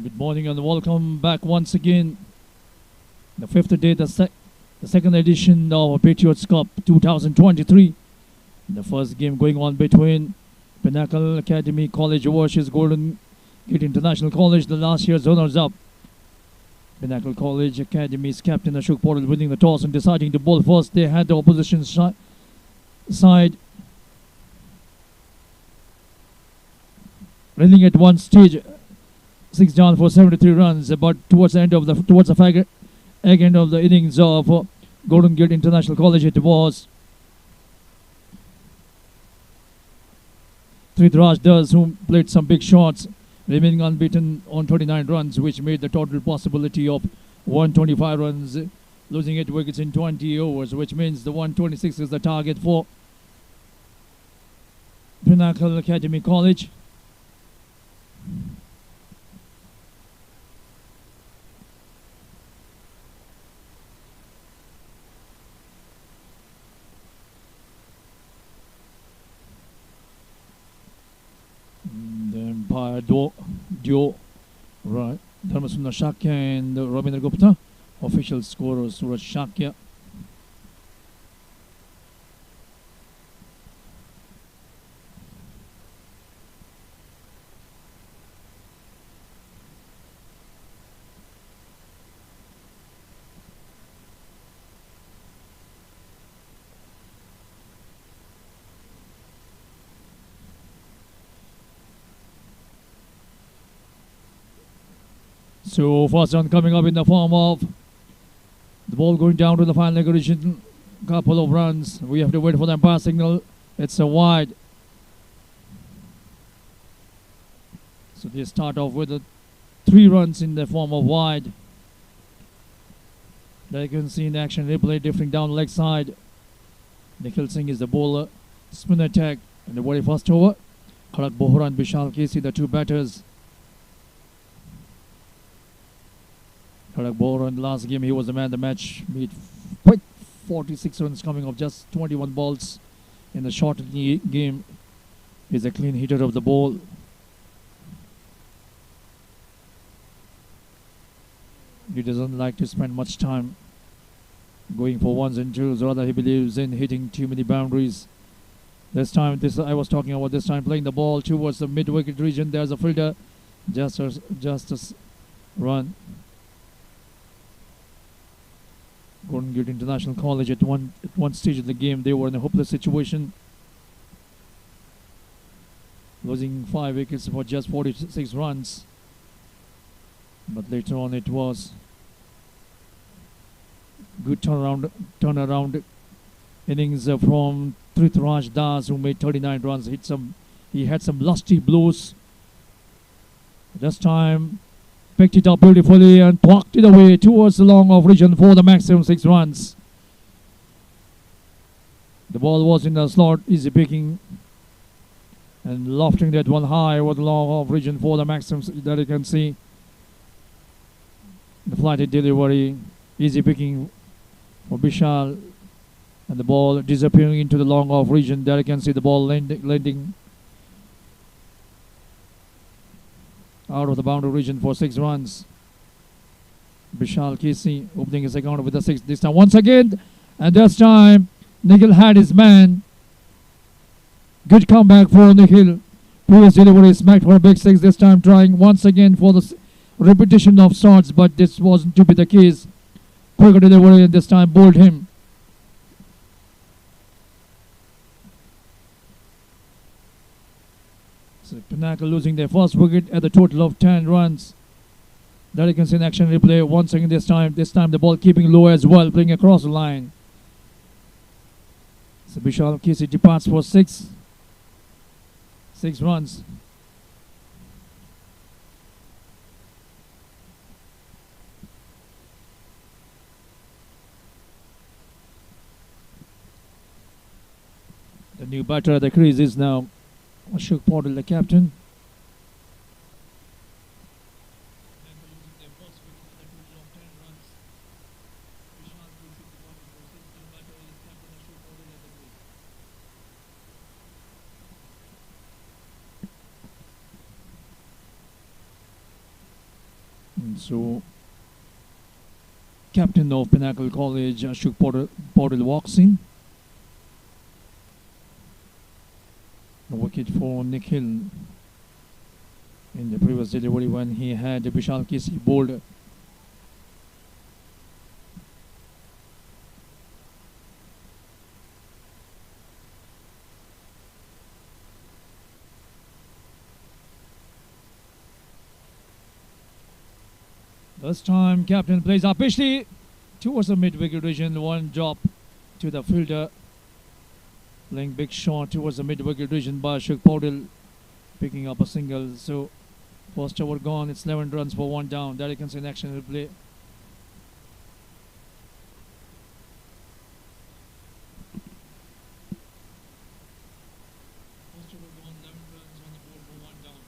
Good morning and welcome back once again. The fifth day, the second edition of Patriots Cup 2023. The first game going on between Pinnacle Academy College versus Golden Gate International College, the last year's runners-up. Pinnacle College Academy's captain Ashok Patel winning the toss and deciding to bowl first. They had the opposition side running at one stage 6 down for 73 runs, but towards the end of the end of the innings of Golden Gate International College, it was Prithviraj Das who played some big shots, remaining unbeaten on 29 runs, which made the total possibility of 125 runs, losing 8 wickets in 20 overs, which means the 126 is the target for Pinnacle Academy College. By Dio, right, Dharmasundar Shakya and Rabindra Gupta. Official scorer Suraj Shakya. So first run coming up in the form of the ball going down to the final aggregation. Couple of runs. We have to wait for the umpire signal. It's a wide. So they start off with 3 runs in the form of wide. There you can see in action replay drifting down leg side. Nikhil Singh is the bowler. Spin attack in the very first over. Kharak Bohra and Vishal Kesi, the 2 batters. Kharak Bohra in the last game, he was the man of the match. Made quick 46 runs coming off just 21 balls in the short game. He's a clean hitter of the ball. He doesn't like to spend much time going for ones and twos. Rather, he believes in hitting too many boundaries. This time, I was talking about this time playing the ball towards the mid-wicket region. There's a fielder, just a run. Golden Gate International College at one stage of the game, they were in a hopeless situation, losing 5 wickets for just 46 runs. But later on, it was good turnaround innings from Prithviraj Das, who made 39 runs. He had some lusty blows. This time, picked it up beautifully and plucked it away towards the long off region for the maximum 6 runs. The ball was in the slot, easy picking and lofting that one high over the long off region for the maximum that you can see. The flighted delivery, easy picking for Vishal, and the ball disappearing into the long off region. There you can see the ball landing out of the boundary region for 6 runs. Vishal Kesi opening his account with a 6 this time once again, and this time Nikhil had his man. Good comeback for Nikhil. Previous delivery smacked for a big 6, this time trying once again for the repetition of shots, but this wasn't to be the case. Quicker delivery and this time bowled him. So Pinnacle losing their first wicket at the total of 10 runs. There you can see an action replay once again this time. This time the ball keeping low as well, playing across the line. So Vishal Kesi departs for 6 runs. The new batter at the crease is now Ashok Patel, the captain. So, captain of Pinnacle College, Ashok Paudel walks in. A wicket for Nikhil in the previous delivery when he had Vishal Kesri bowled. This time, captain plays up Pishli towards the mid-wicket region. One drop to the fielder. Playing big shot towards the mid-wicket region by Ashok Paudel, picking up a single. So, first over gone. It's 11 runs for 1 down. Derek in action will play. First over gone. 11 runs on the board for 1 down.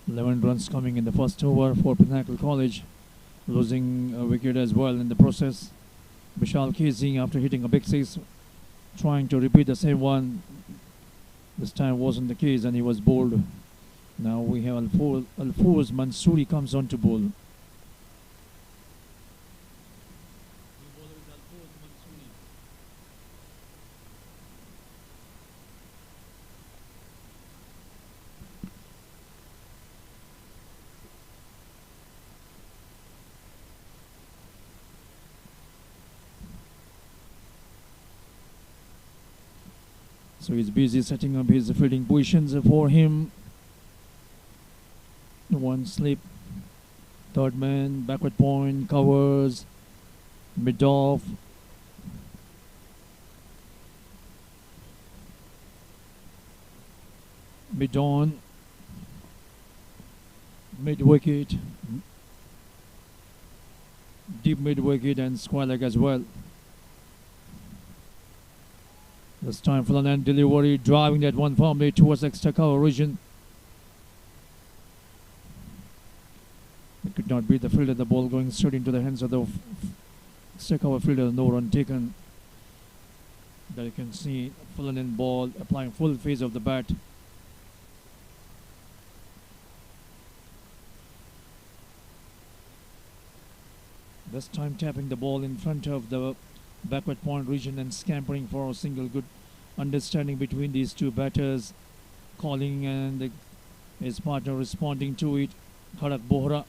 Eleven runs coming in the first over for Pinnacle College, losing a wicket as well in the process. Vishal Kesri, after hitting a big six, trying to repeat the same one. This time wasn't the case and he was bowled. Now we have Alfoz Mansouri comes on to bowl. So he's busy setting up his fielding positions for him. One slip, third man, backward point, covers, mid off. Mid on, mid wicket, deep mid wicket and square leg as well. This time for the end delivery, driving that one firmly towards extra cover region. It could not beat the fielder. The ball going straight into the hands of the extra cover fielder. No run taken. There you can see Fullerton ball applying full phase of the bat. This time tapping the ball in front of the backward point region and scampering for a single. Good understanding between these two batters, calling and his partner responding to it. Kharak Bohra,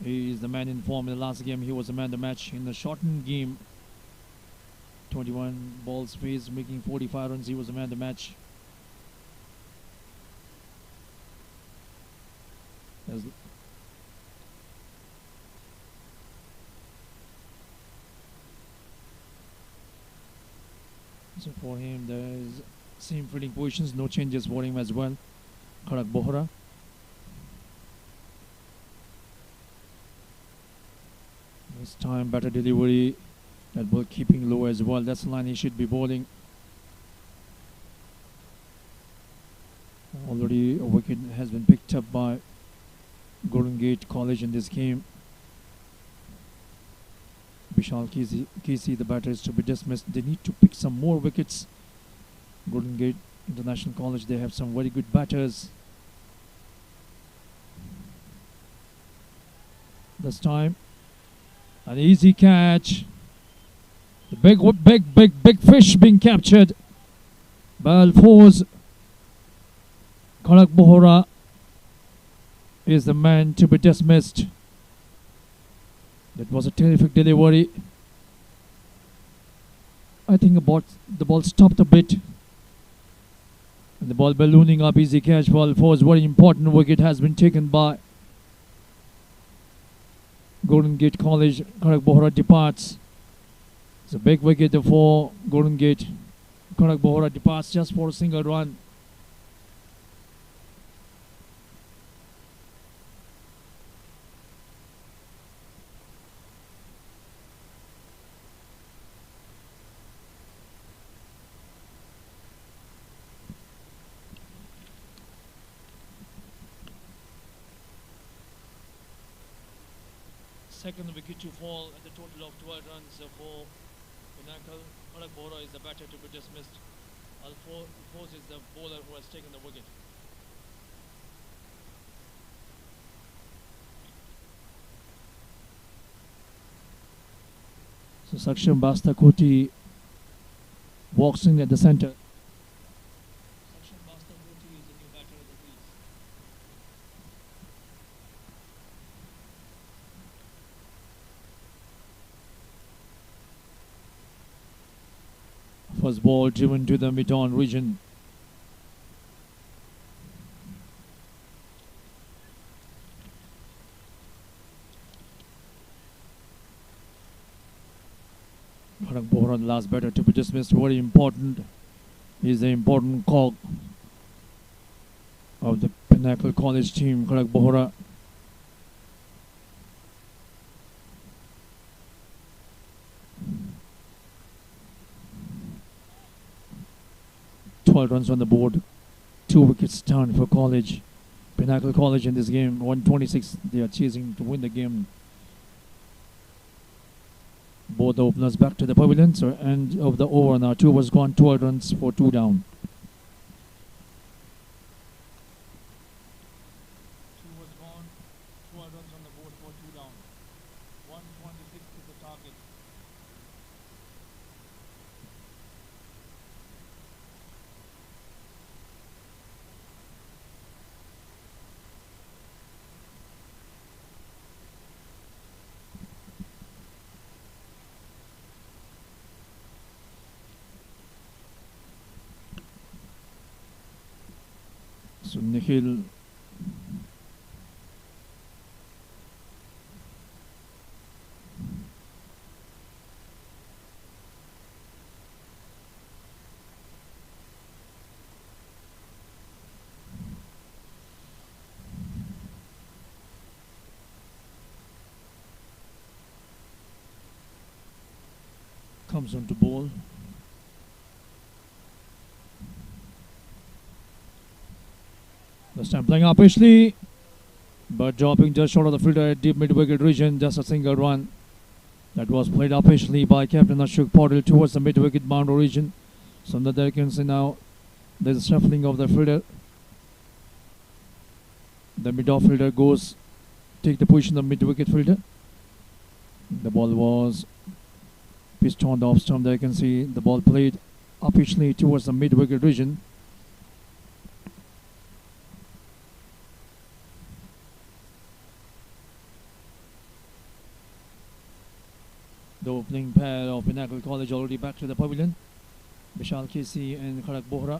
he is the man in form. In the last game he was the man of the match in the shortened game. 21 balls faced, making 45 runs. He was the man of the match. So for him, there is same fielding positions, no changes for him as well. Kharak Bohra. This time better delivery, that ball keeping low as well. That's the line he should be bowling. Already a wicket has been picked up by Golden Gate College in this game. Vishal Kesri, the batter, is to be dismissed. They need to pick some more wickets. Golden Gate International College, they have some very good batters. This time, an easy catch. The big fish being captured by Alfoz. Kharak Bohra is the man to be dismissed. That was a terrific delivery. I think the ball stopped a bit. And the ball ballooning up, easy catch for Alfoz. Very important wicket has been taken by Golden Gate College. Kharak Bohra departs. It's a big wicket for Golden Gate. Kharak Bohra departs just for a single run. second wicket to fall at the total of 12 runs for Pinnacle. Kharak Bohra is the batter to be dismissed. Alphonse is the bowler who has taken the wicket. So Saksham Bastakoti walks in at the center. Saksham Bastakoti is the new batter of the crease. First ball driven to the mid-on region. Kharak Bohra, the last batter to be dismissed. Very important. He's the important cog of the Pinnacle College team. Kharak Bohra. Runs on the board, 2 wickets down for college. Pinnacle College in this game, 126. They are chasing to win the game. Both the openers back to the pavilion. So end of the over now. 2 was gone, 12 runs for 2 down. 2 was gone, 12 runs on the board for 2 down. 126 is the target. So Nikhil comes on to bowl. This time playing up Ashley, but dropping just short of the fielder at deep mid-wicket region. Just a single run that was played up Ashley by Captain Ashok Patil towards the mid-wicket boundary region. So that you can see now there's a shuffling of the fielder. The mid-off fielder goes take the position of mid-wicket fielder. The ball was pitched on the off stump. There you can see the ball played up Ashley towards the mid-wicket region. The opening pair of Pinnacle College already back to the pavilion. Vishal Kesi and Kharak Bohra.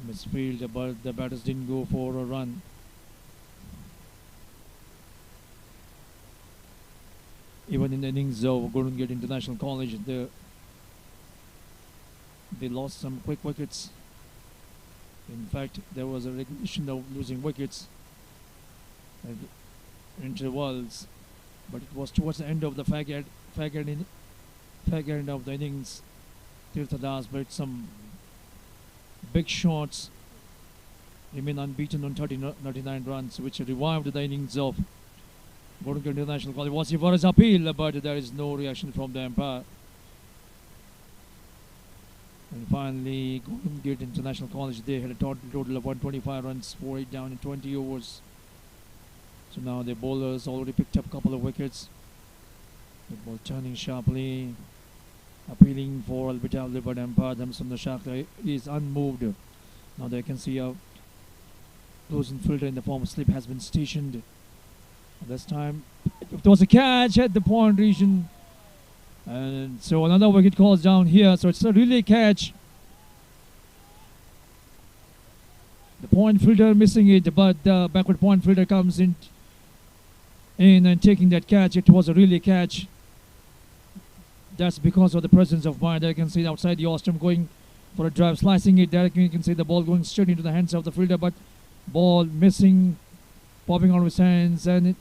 Misfield, but the batters didn't go for a run. Even in the innings of Golden Gate International College, they lost some quick wickets. In fact, there was a recognition of losing wickets at intervals, but it was towards the end of the fag end of the innings. Tirthadas played some big shots, remain unbeaten on 39 runs, which revived the innings of Golden Gate International College. Was for his appeal, but there is no reaction from the umpire. And finally, Golden Gate International College, they had a total of 125 runs, 4-8 down in 20 overs. So now the bowlers already picked up a couple of wickets. The ball turning sharply, appealing for Albita, but umpire Dhamson the Shakra is unmoved. Now they can see a closing fielder in the form of slip has been stationed. This time, if there was a catch at the point region, and so another wicket calls down here. So it's a relay catch. The point fielder missing it, but the backward point fielder comes in and taking that catch. It was a relay catch. That's because of the presence of mind. I can see outside the Ostrom going for a drive, slicing it directly. You can see the ball going straight into the hands of the fielder, but ball missing, popping out of his hands, and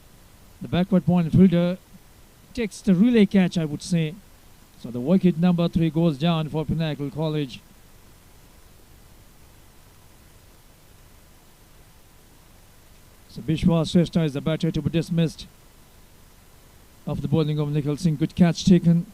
the backward point fielder takes the relay catch, I would say. So the wicket number 3 goes down for Pinnacle College. So Bishwa Shrestha is the batter to be dismissed of the bowling of Nikhil Singh. Good catch taken.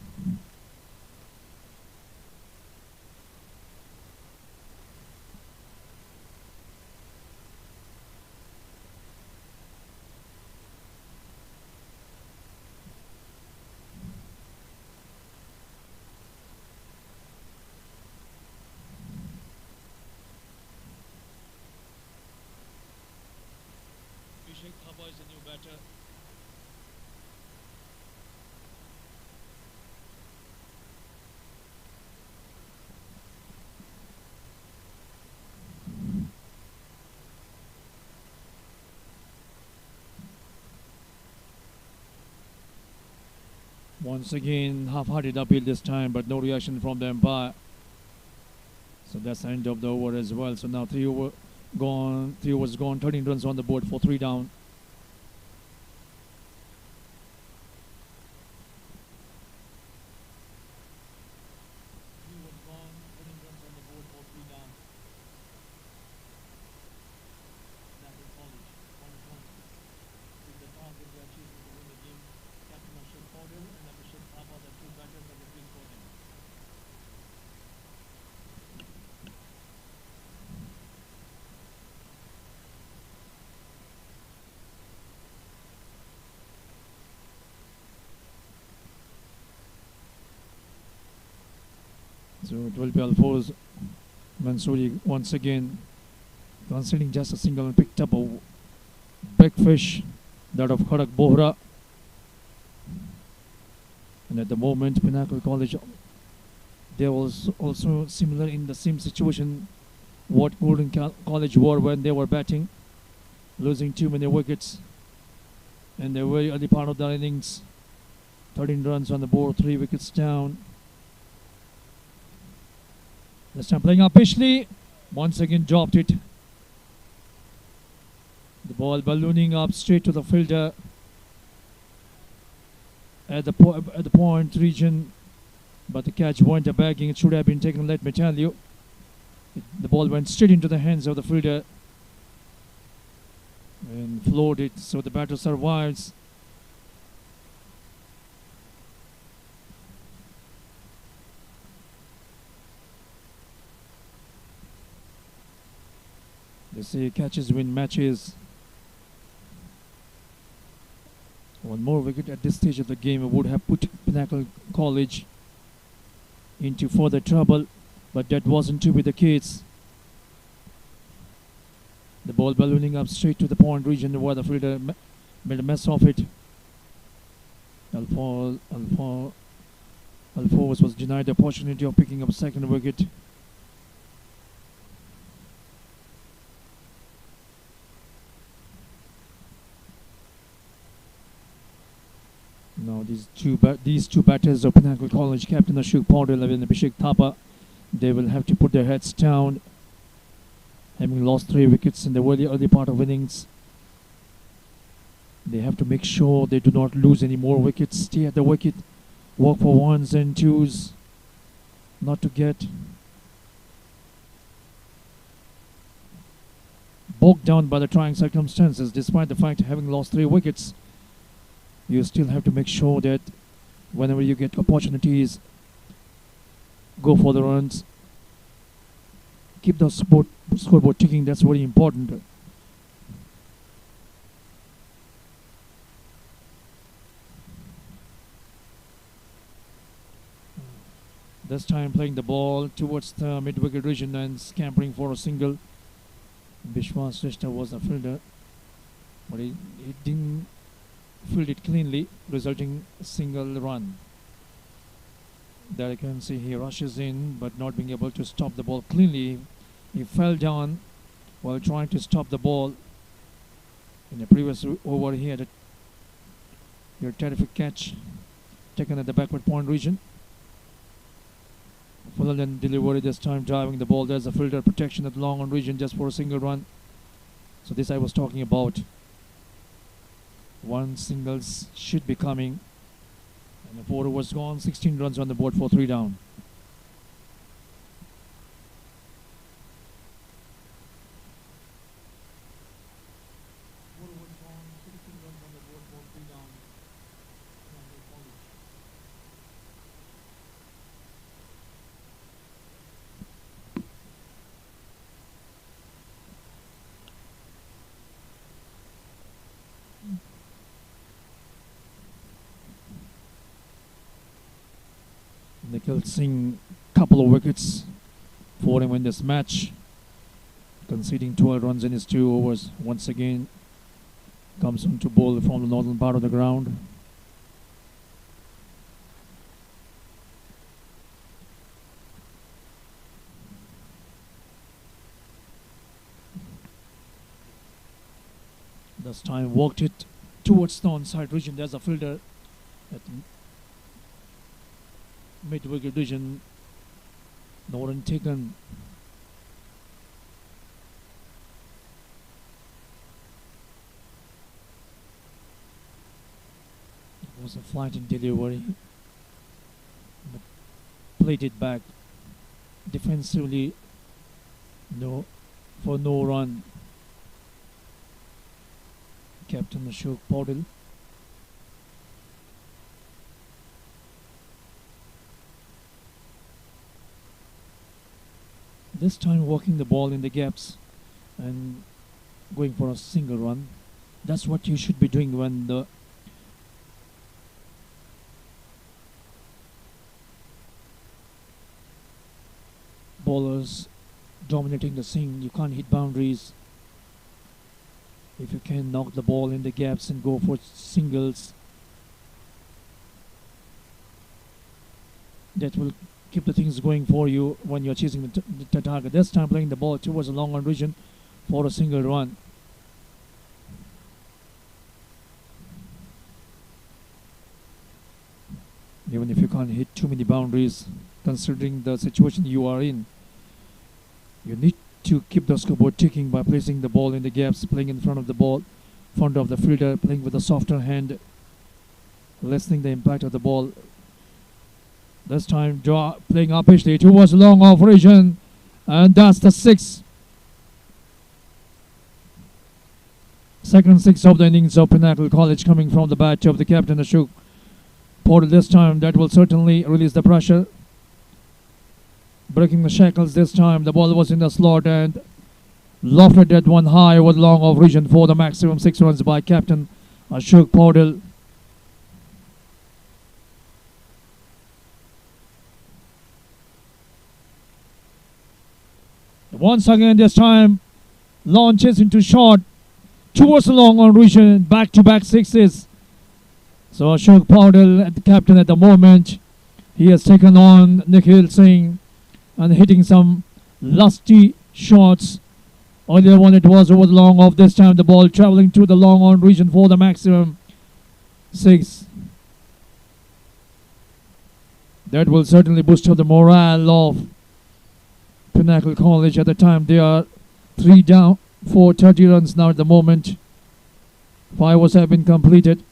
Hetauda is the new batter. Once again, half-hearted appeal this time, but no reaction from the umpire. So that's the end of the over as well. So now 3 overs gone, 13 runs on the board for 3 down. So it will be Alfoz Mansouri once again conceding just a single and picked up a big fish, that of Kharak Bohra. And at the moment, Pinnacle College, they was also similar in the same situation what Golden College were when they were batting, losing too many wickets in the very early part of the innings. 13 runs on the board, 3 wickets down. This time playing up Pishley, once again dropped it. The ball ballooning up straight to the fielder at the point region, but the catch went a bagging. It should have been taken, let me tell you. The ball went straight into the hands of the fielder and floored it, so the batter survives. They say catches win matches. One more wicket at this stage of the game would have put Pinnacle College into further trouble, but that wasn't to be the case. The ball ballooning up straight to the point region where the fielder made a mess of it. Alfoz was denied the opportunity of picking up a second wicket. Now these two batters of Pinnacle College, Captain Ashok Paudel and Abhishek Thapa, they will have to put their heads down, having lost 3 wickets in the very early part of innings. They have to make sure they do not lose any more wickets, stay at the wicket, work for 1s and 2s, not to get bogged down by the trying circumstances. Despite the fact of having lost 3 wickets, you still have to make sure that whenever you get opportunities, go for the runs. Keep the scoreboard ticking, that's very important. This time playing the ball towards the mid-wicket region and scampering for a single. Bishwa Shrestha was the fielder, but he didn't field it cleanly, resulting a single run. There you can see he rushes in, but not being able to stop the ball cleanly. He fell down while trying to stop the ball. In the previous over, he had a terrific catch taken at the backward point region. Fuller than delivery this time, driving the ball. There's a fielder protection at the long on region just for a single run. So this I was talking about. 1 singles should be coming, and the 4 overs gone, 16 runs on the board for 3 down. Nikhil Singh, couple of wickets for him in this match, conceding 12 runs in his 2 overs. Once again, comes on to bowl from the northern part of the ground. This time walked it towards the onside region. There's a fielder at mid-wicket region. No run taken. It was a flight in delivery. But played it back defensively. No run. Captain Ashok Paudel. This time walking the ball in the gaps and going for a single run. That's what you should be doing when the bowlers dominating the swing. You can't hit boundaries. If you can knock the ball in the gaps and go for singles, that will keep the things going for you when you're chasing the target. This time playing the ball towards the long on region for a single run. Even if you can't hit too many boundaries, considering the situation you are in, you need to keep the scoreboard ticking by placing the ball in the gaps, playing in front of the ball, front of the fielder, playing with a softer hand, lessening the impact of the ball. This time playing up pitchly towards long off region, and that's the 6. Second 6 of the innings of Pinnacle College coming from the bat of the captain Ashok Paudel. This time that will certainly release the pressure. Breaking the shackles this time. The ball was in the slot and lofted that one high over the long off region for the maximum 6 runs by captain Ashok Paudel. Once again this time launches into short towards the long on region, back-to-back 6s. So Ashok Paudel, the captain at the moment, he has taken on Nikhil Singh and hitting some lusty shots. Earlier one it was over the long off. This time the ball traveling to the long on region for the maximum 6. That will certainly boost up the morale of Pinnacle College. At the time they are 3 down for 30 runs now at the moment. 5 overs have been completed.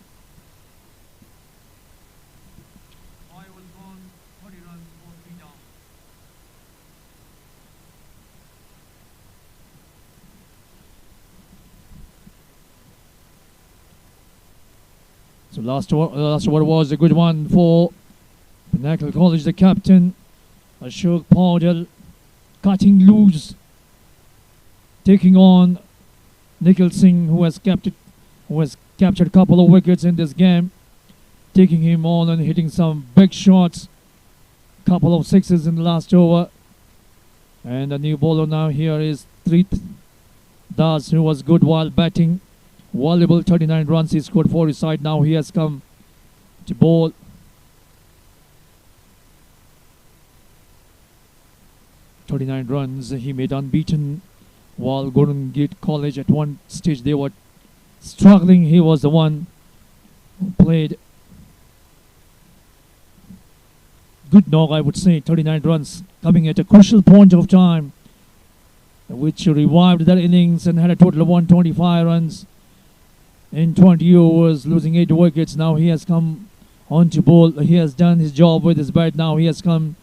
So last over was a good one for Pinnacle College. The captain Ashok Paudel cutting loose, taking on Nikhil Singh, who has captured a couple of wickets in this game, taking him on and hitting some big shots. Couple of 6s in the last over. And the new bowler now here is Treat Das, who was good while batting. Valuable 39 runs he scored for his side. Now he has come to bowl. .39 runs he made unbeaten while Golden Gate College at one stage they were struggling. He was the one who played good knock, I would say. 39 runs coming at a crucial point of time, which revived that innings and had a total of 125 runs in 20 overs, losing 8 wickets. Now he has come on to bowl. He has done his job with his bat. Now he has come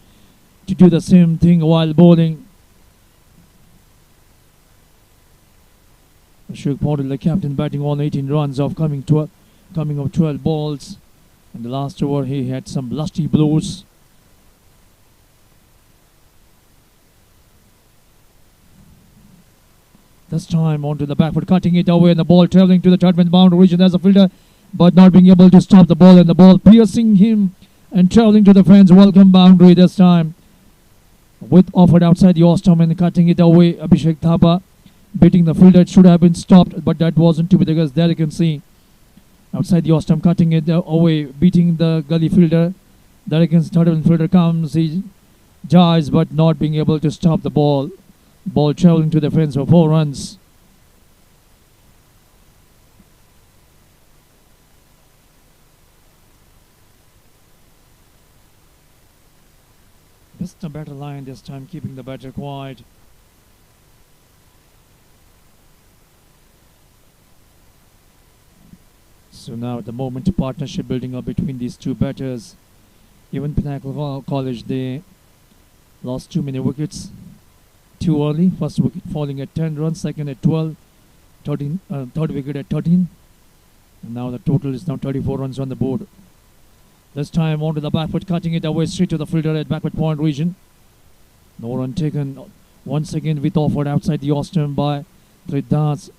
to do the same thing while bowling. Ashok Paudel, the captain, batting on 18 runs of coming of 12 balls. In the last over he had some lusty blows. This time onto the back foot, cutting it away, and the ball traveling to the third man boundary region as a fielder, but not being able to stop the ball, and the ball piercing him and traveling to the fence. Welcome boundary this time. With offered outside the off-stump and cutting it away. Abhishek Thapa beating the fielder. It should have been stopped, but that wasn't to be the case. There you can see outside the off-stump, cutting it away, beating the gully fielder. There you can see third fielder comes. He dives, but not being able to stop the ball. Ball traveling to the fence for 4 runs. Just a better line this time, keeping the batter quiet. So now at the moment, partnership building up between these two batters. Even Pinnacle College, they lost too many wickets too early. First wicket falling at 10 runs, second at 12, third wicket at 13. And now the total is now 34 runs on the board. This time onto the back foot, cutting it away straight to the fielder at backward point region. No run taken. Once again with offered outside the off-stump by Tridas.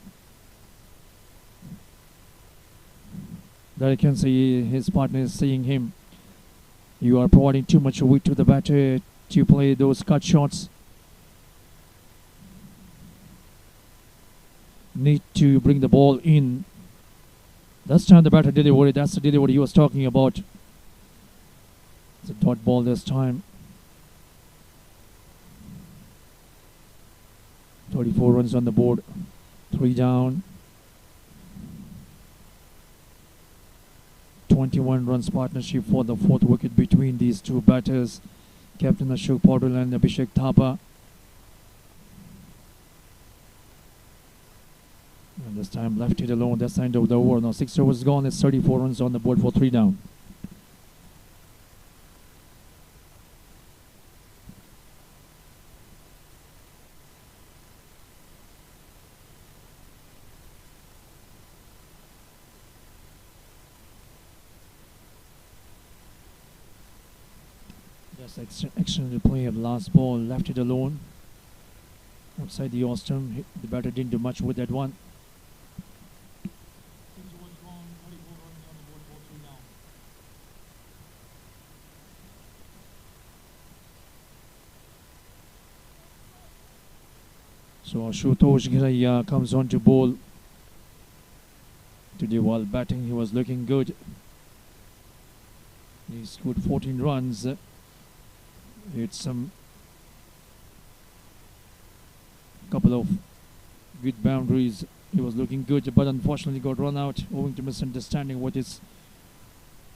There you can see his partner is saying him, you are providing too much weight to the batter to play those cut shots. Need to bring the ball in. This time the batter delivery, that's the delivery he was talking about. It's a dot ball this time. 34 runs on the board. 3 down. 21 runs partnership for the 4th wicket between these two batters. Captain Ashok Paudel and Abhishek Thapa. And this time left it alone. That's the end of the over. Now 6 overs gone. It's 34 runs on the board for 3 down. Excellent play at the last ball, left it alone outside the off-stump. The batter didn't do much with that one. So Ashutosh Ghiraiya comes on to bowl. Today while batting he was looking good. He scored 14 runs. It's some couple of good boundaries. He was looking good, but unfortunately got run out owing to misunderstanding with his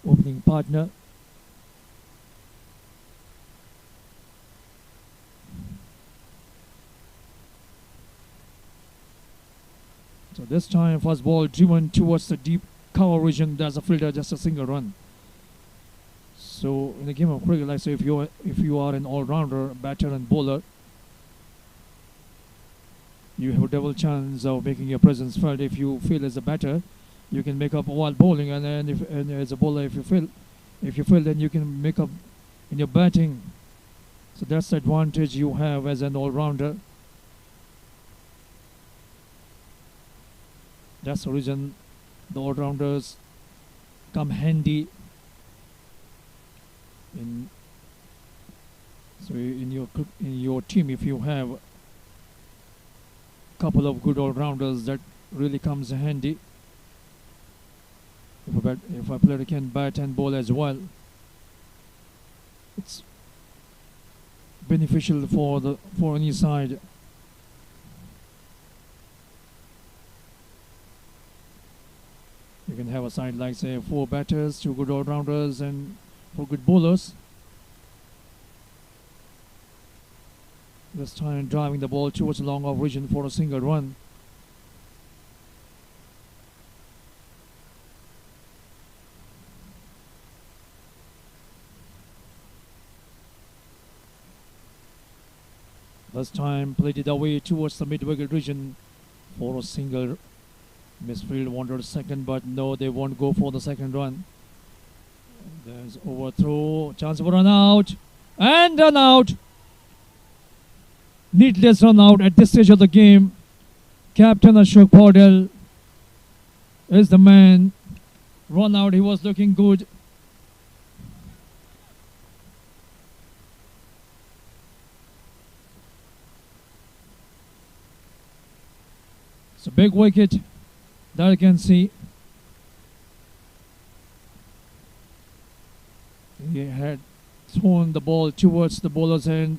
opening partner. So this time first ball driven towards the deep cover region. There's a fielder, just a single run. So in the game of cricket, like say if you are an all-rounder, batter and bowler, you have a double chance of making your presence felt. If you fail as a batter, you can make up while bowling, and then and as a bowler, if you fail, then you can make up in your batting. So that's the advantage you have as an all-rounder. That's the reason the all-rounders come handy. In your team, if you have a couple of good all-rounders, that really comes handy. If a player can bat and bowl as well, it's beneficial for any side. You can have a side like say 4 batters, 2 good all-rounders, and 4 good bowlers. This time driving the ball towards the long off region for a single run. This time played it away towards the mid-wicket region for a single. Misfield wanted second, but no, they won't go for the second run. There's overthrow, chance for run out, and run out. Needless run out at this stage of the game. Captain Ashok Paudel is the man. Run out, he was looking good. big wicket that you can see. He had thrown the ball towards the bowler's end,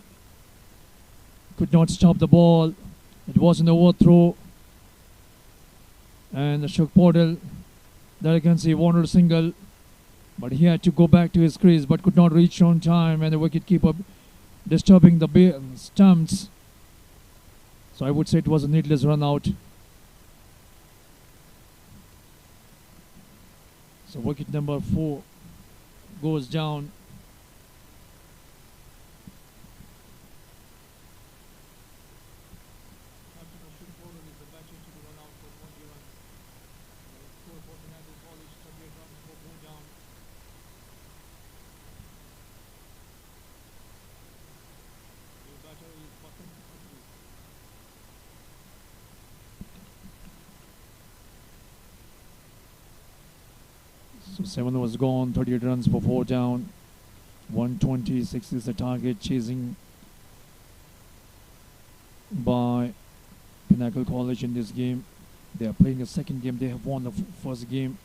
could not stop the ball. It was an overthrow, and Ashok Patel, there you can see, wanted a single, but he had to go back to his crease but could not reach on time, and the wicketkeeper disturbing the stumps. So I would say it was a needless run out. So wicket number 4 goes down. So 7 was gone, 38 runs for 4 down. 126 is the target, chasing by Pinnacle College in this game. They are playing a second game. They have won the first game.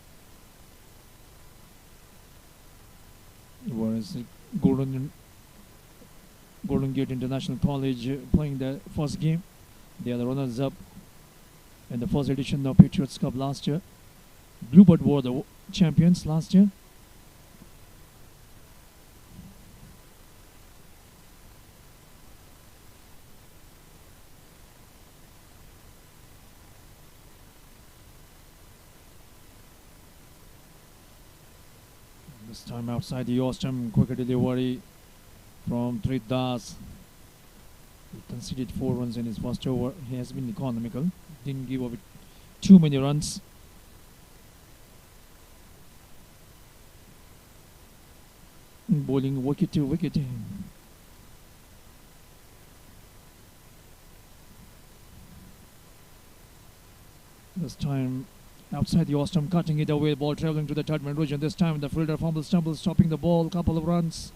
Whereas Golden Gate International College playing the first game. They are the runners up in the first edition of Patriots Cup last year. Bluebird were the champions last year. This time outside the Ostrom, quicker delivery from Trit Das. He conceded 4 runs in his first over. He has been economical. Didn't give away too many runs. Bowling wicket to wicket. This time outside the Ostrom, cutting it away, ball travelling to the third man region. This time the fielder fumbles, stumbles, stopping the ball, couple of runs.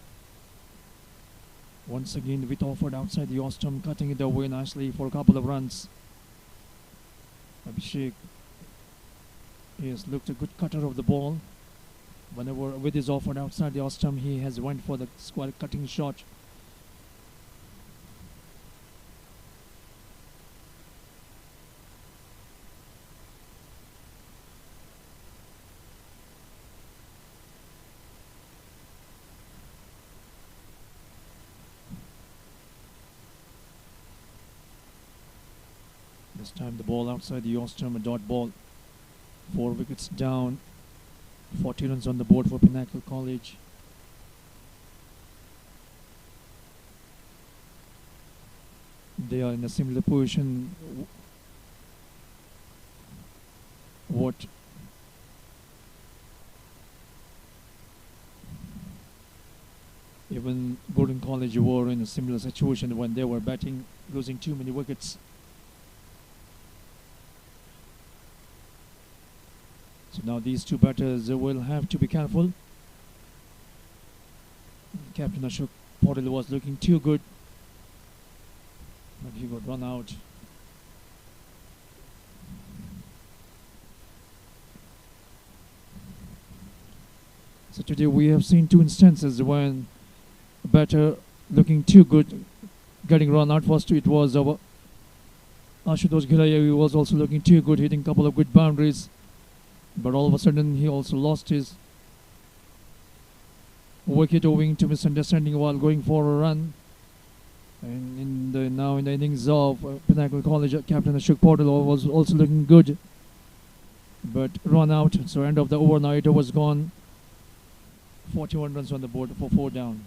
Once again with offered outside the Ostrom, cutting it away nicely for a couple of runs. Abhishek has looked a good cutter of the ball. Whenever with his offered outside the Ostrom, he has went for the square cutting shot. This time the ball outside the Ostrom, a dot ball. 4 wickets down. 40 runs on the board for Pinnacle College. They are in a similar position. What even Golden College were in a similar situation when they were batting, losing too many wickets. So now these two batters will have to be careful. Captain Ashok Patel was looking too good, but he got run out. So today we have seen 2 instances when a batter looking too good getting run out. First it was our Ashutosh Ghilaya. He was also looking too good, hitting a couple of good boundaries. But all of a sudden he also lost his wicket owing to misunderstanding while going for a run. And now in the innings of Pinnacle College, Captain Ashok Patel was also looking good, but run out. So end of the over now, it was gone. 41 runs on the board for 4 down.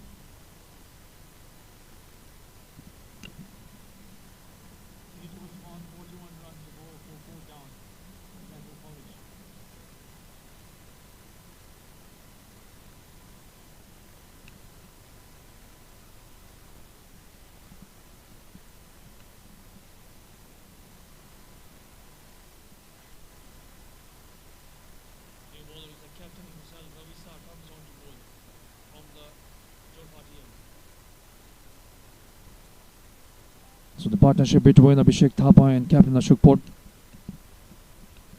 So the partnership between Abhishek Thapa and Captain Ashok Patel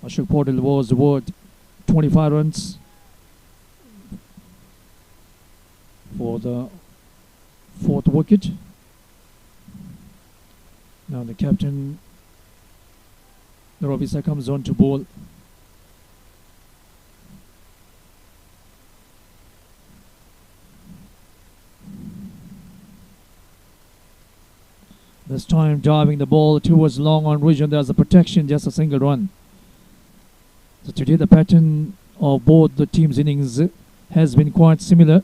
Ashok Patel was worth 25 runs for the 4th wicket. Now the captain Ravisa comes on to bowl. This time driving the ball towards long on region. There's a protection, just a single run. So today the pattern of both the teams' innings has been quite similar.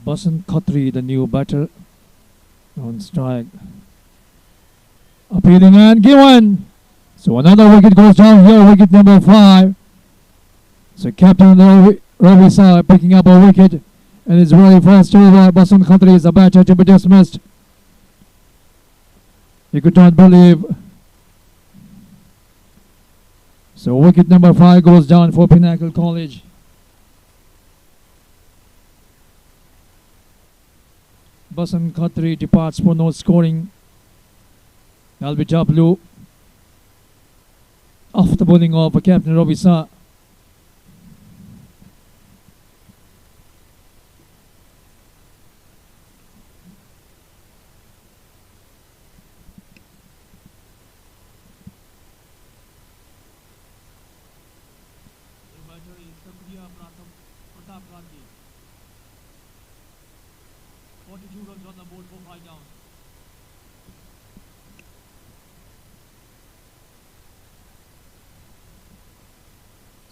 Basant Khatri, the new batter, on strike. Appealing and given. So another wicket goes down here, wicket number 5. So Captain Ravisa picking up a wicket, and his very first over. Basant Khatri is a batter to be dismissed. You could not believe. So wicket number 5 goes down for Pinnacle College. Basant Khatri departs for no scoring. LBW off the bowling of Captain Ravisa.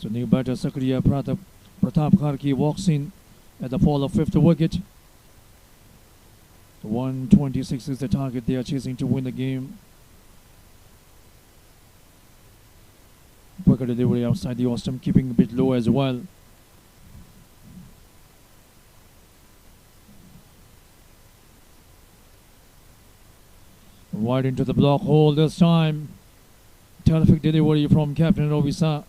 So new batter Sakriya Pratap Kharki walks in at the fall of 5th wicket. 126 is the target they are chasing to win the game. Quicker delivery outside the off-stump, keeping a bit low as well. Wide into the block hole this time. Terrific delivery from Captain Ravisa.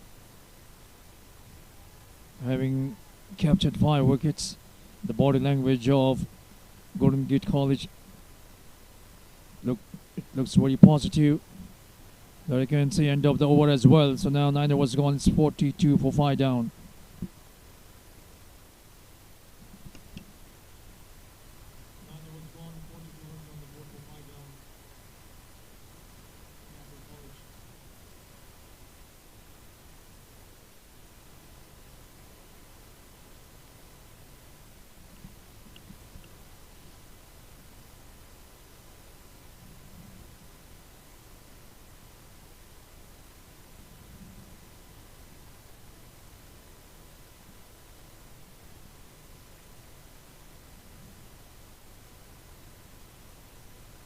Having captured 5 wickets, the body language of Golden Gate College it looks very positive. There you can see end of the over as well. So now 9 overs gone, it's 42 for 5 down.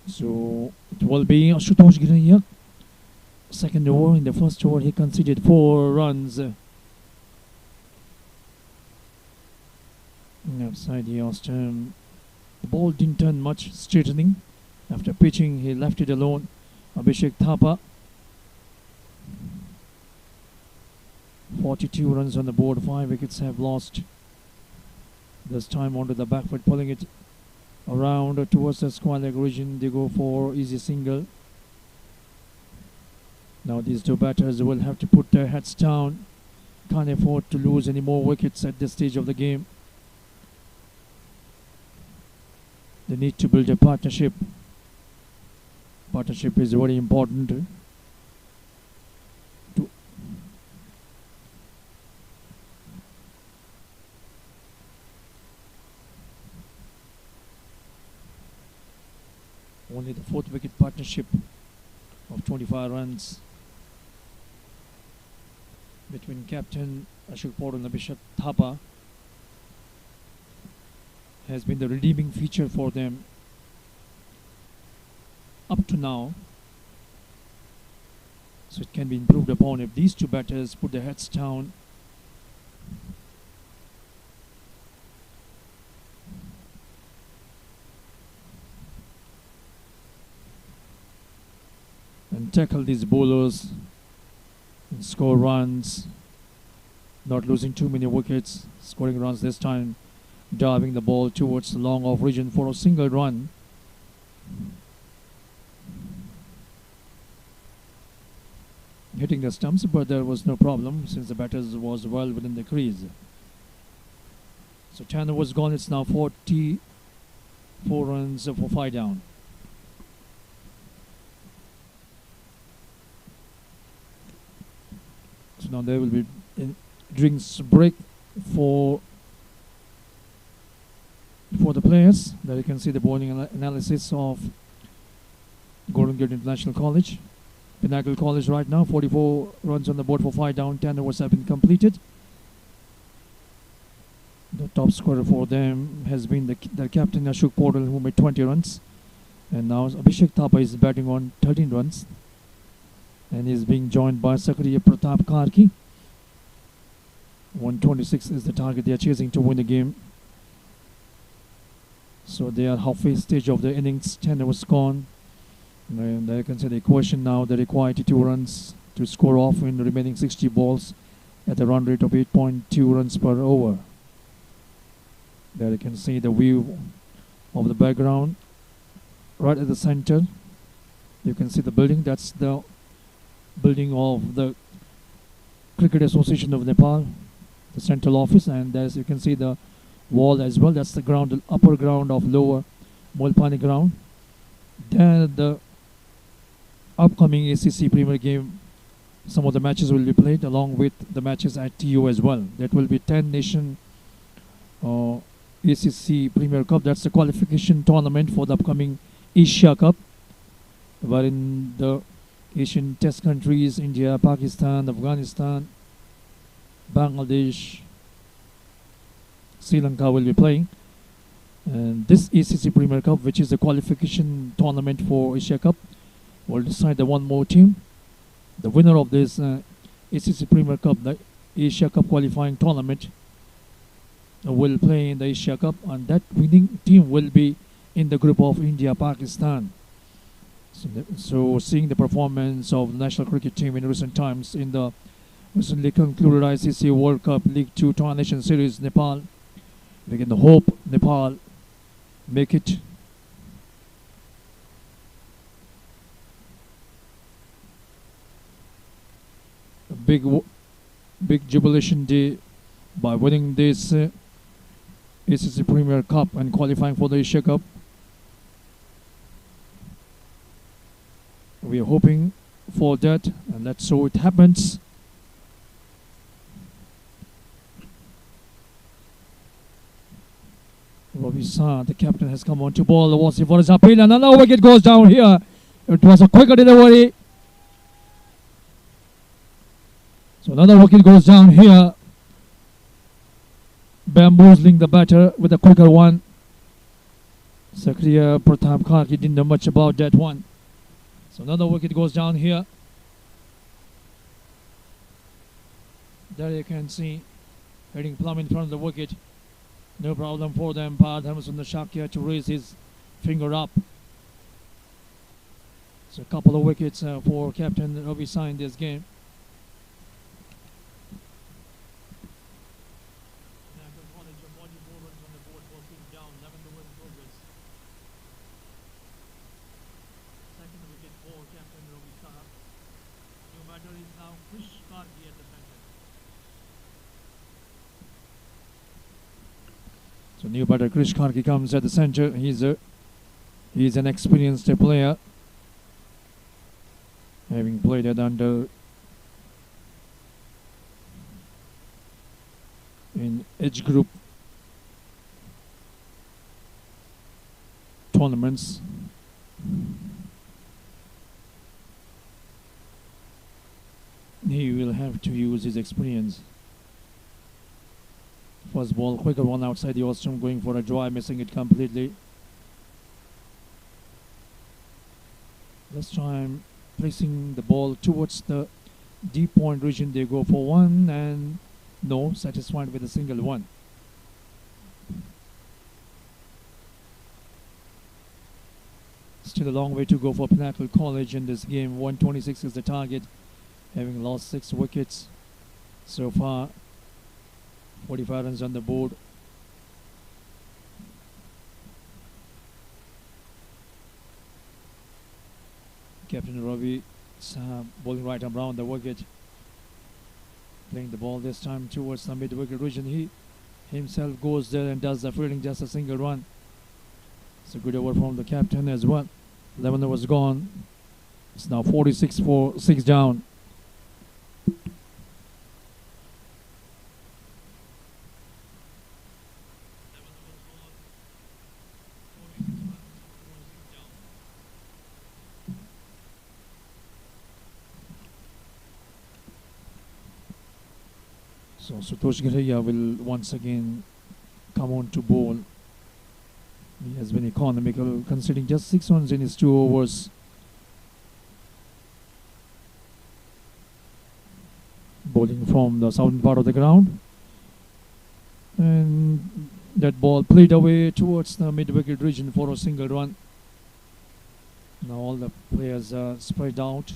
So it will be Ashutosh Giraiya. Second over. In the first over he conceded 4 runs. Outside the off-stump. The ball didn't turn much, straightening. After pitching he left it alone. Abhishek Thapa. 42 runs on the board. 5 wickets have lost. This time onto the back foot, pulling it around towards the square leg region. They go for easy single. Now these two batters will have to put their heads down. Can't afford to lose any more wickets at this stage of the game. They need to build a partnership. Partnership is very important. Only the 4th wicket partnership of 25 runs between Captain Ashok Patel and Abhishek Thapa has been the redeeming feature for them up to now. So it can be improved upon if these two batters put their heads down. and tackle these bowlers and score runs, not losing too many wickets, scoring runs this time, driving the ball towards the long off region for a single run. Hitting the stumps, but there was no problem since the batters was well within the crease. So 10 overs gone, it's now 44 runs for 5 down. So now there will be a drinks break for the players. There you can see the bowling analysis of Golden Gate International College. Pinnacle College right now, 44 runs on the board for 5 down, 10 overs have been completed. The top scorer for them has been the captain Ashok Paudel, who made 20 runs. And now Abhishek Thapa is batting on 13 runs. And is being joined by Sakriya Pratap Karki. 126 is the target they are chasing to win the game. So they are halfway stage of the innings, 10 overs gone. And there you can see the equation now, they require 82 runs to score off in the remaining 60 balls at a run rate of 8.2 runs per over. There you can see the view of the background right at the center. You can see the building, that's the building of the Cricket Association of Nepal, the central office, and there's you can see the wall as well. That's the ground, the upper ground of lower Molpani ground. Then the upcoming ACC Premier game, some of the matches will be played along with the matches at TU as well. That will be 10 nation ACC Premier Cup. That's the qualification tournament for the upcoming Asia Cup, wherein the Asian test countries, India, Pakistan, Afghanistan, Bangladesh, Sri Lanka will be playing. And this ACC Premier Cup, which is the qualification tournament for Asia Cup, will decide the one more team. The winner of this ACC Premier Cup, the Asia Cup qualifying tournament, will play in the Asia Cup, and that winning team will be in the group of India, Pakistan. So seeing the performance of the national cricket team in recent times in the recently concluded ICC World Cup League 2 Tri-Nation Series, Nepal, we can hope Nepal make it. A big jubilation day by winning this ACC Premier Cup and qualifying for the Asia Cup. We are hoping for that, and let's so it happens. Ravi Shah, the captain, has come on to ball. The was for his appeal, and another wicket goes down here. It was a quicker delivery. So another wicket goes down here, bamboozling the batter with a quicker one. Sakriya Pratap Karki didn't know much about that one. So another wicket goes down here. There you can see, heading plumb in front of the wicket. No problem for the umpire, Dharmasundan Shakya, to raise his finger up. So a couple of wickets for Captain Ravi Shah in this game. So new batter Krish Karki comes at the center. He's an experienced player, having played at under in age group tournaments. He will have to use his experience. First ball, quicker one outside the Ostrom, going for a drive, missing it completely. This time placing the ball towards the deep point region. They go for one, and no, satisfied with a single one. Still a long way to go for Pinnacle College in this game. 126 is the target, having lost 6 wickets so far. 45 runs on the board. Captain Ravi bowling right arm round the wicket, playing the ball this time towards the mid-wicket region. He himself goes there and does the fielding, just a single run. It's a good over from the captain as well. 11 was gone. It's now 46 for 6 down. So Sutosh Ghiraiya will once again come on to bowl. He has been economical, conceding just 6 runs in his 2 overs. Bowling from the southern part of the ground. And that ball played away towards the mid-wicket region for a single run. Now all the players are spread out.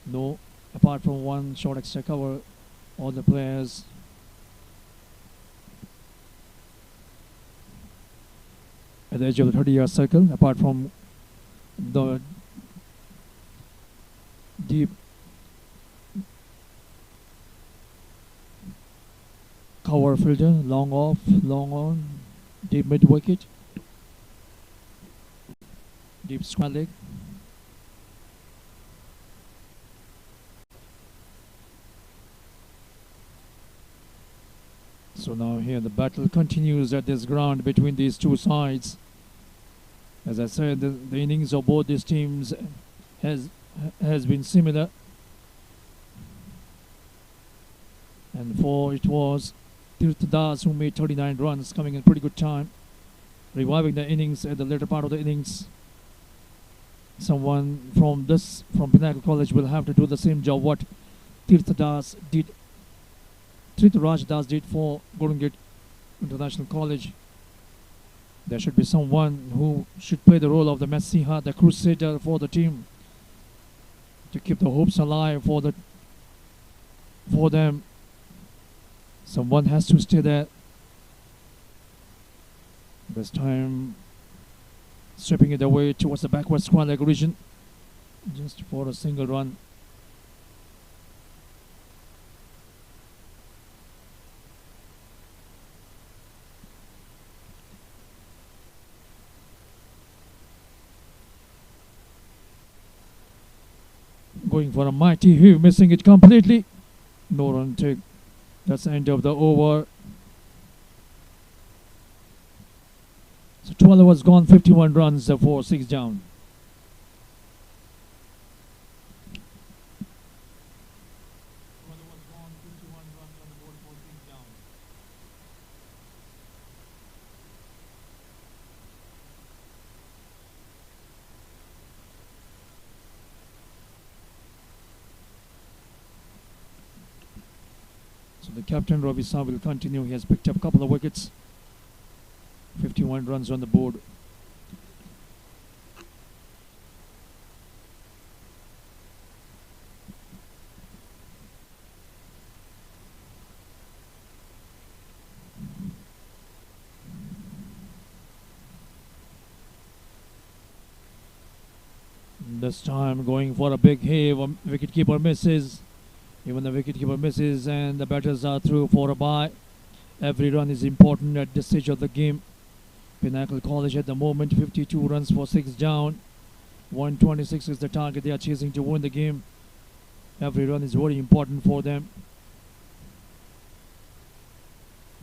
No, apart from one short extra cover, all the players at the edge of the 30-yard circle, apart from the deep cover fielder, long off, long on, deep mid-wicket, deep square leg. So now here the battle continues at this ground between these two sides. As I said, the innings of both these teams has been similar. And it was Tirth Das who made 39 runs, coming in pretty good time, reviving the innings at the later part of the innings. Someone from Pinnacle College will have to do the same job what Tirth Raj Das did for Golden Gate International College. There should be someone who should play the role of the Messiah, the crusader for the team, to keep the hopes alive for them. Someone has to stay there. This time sweeping it away towards the backward square leg region, just for a single run. Going for a mighty heave, missing it completely. No run take. That's the end of the over. So 12 overs gone, 51 runs for 6 down. So the captain Ravi Shah will continue. He has picked up a couple of wickets. 51 runs on the board. This time going for a big heave. Wicketkeeper misses. Even the wicketkeeper misses and the batters are through for a bye. Every run is important at this stage of the game. Pinnacle College at the moment 52 runs for 6 down. 126 is the target they are chasing to win the game. Every run is very important for them.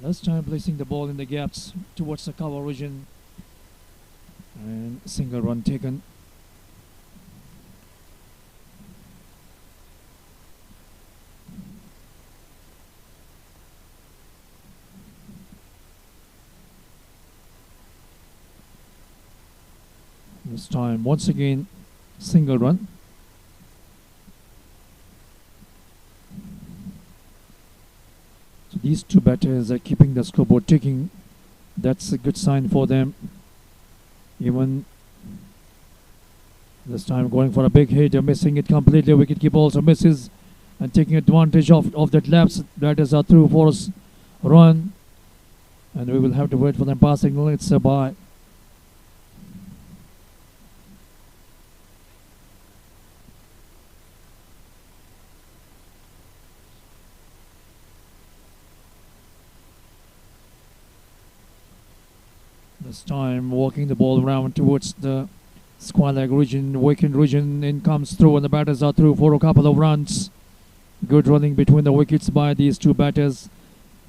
This time placing the ball in the gaps towards the cover region. And single run taken. This time, once again, single run. So these two batters are keeping the scoreboard ticking. That's a good sign for them. Even This time going for a big hit, missing it completely. Wicketkeeper also misses and taking advantage of that lapse. That is a through for us run. And we will have to wait for them passing. It's a bye. This time walking the ball around towards the square leg region, vacant region. In comes through and the batters are through for a couple of runs. Good running between the wickets by these two batters,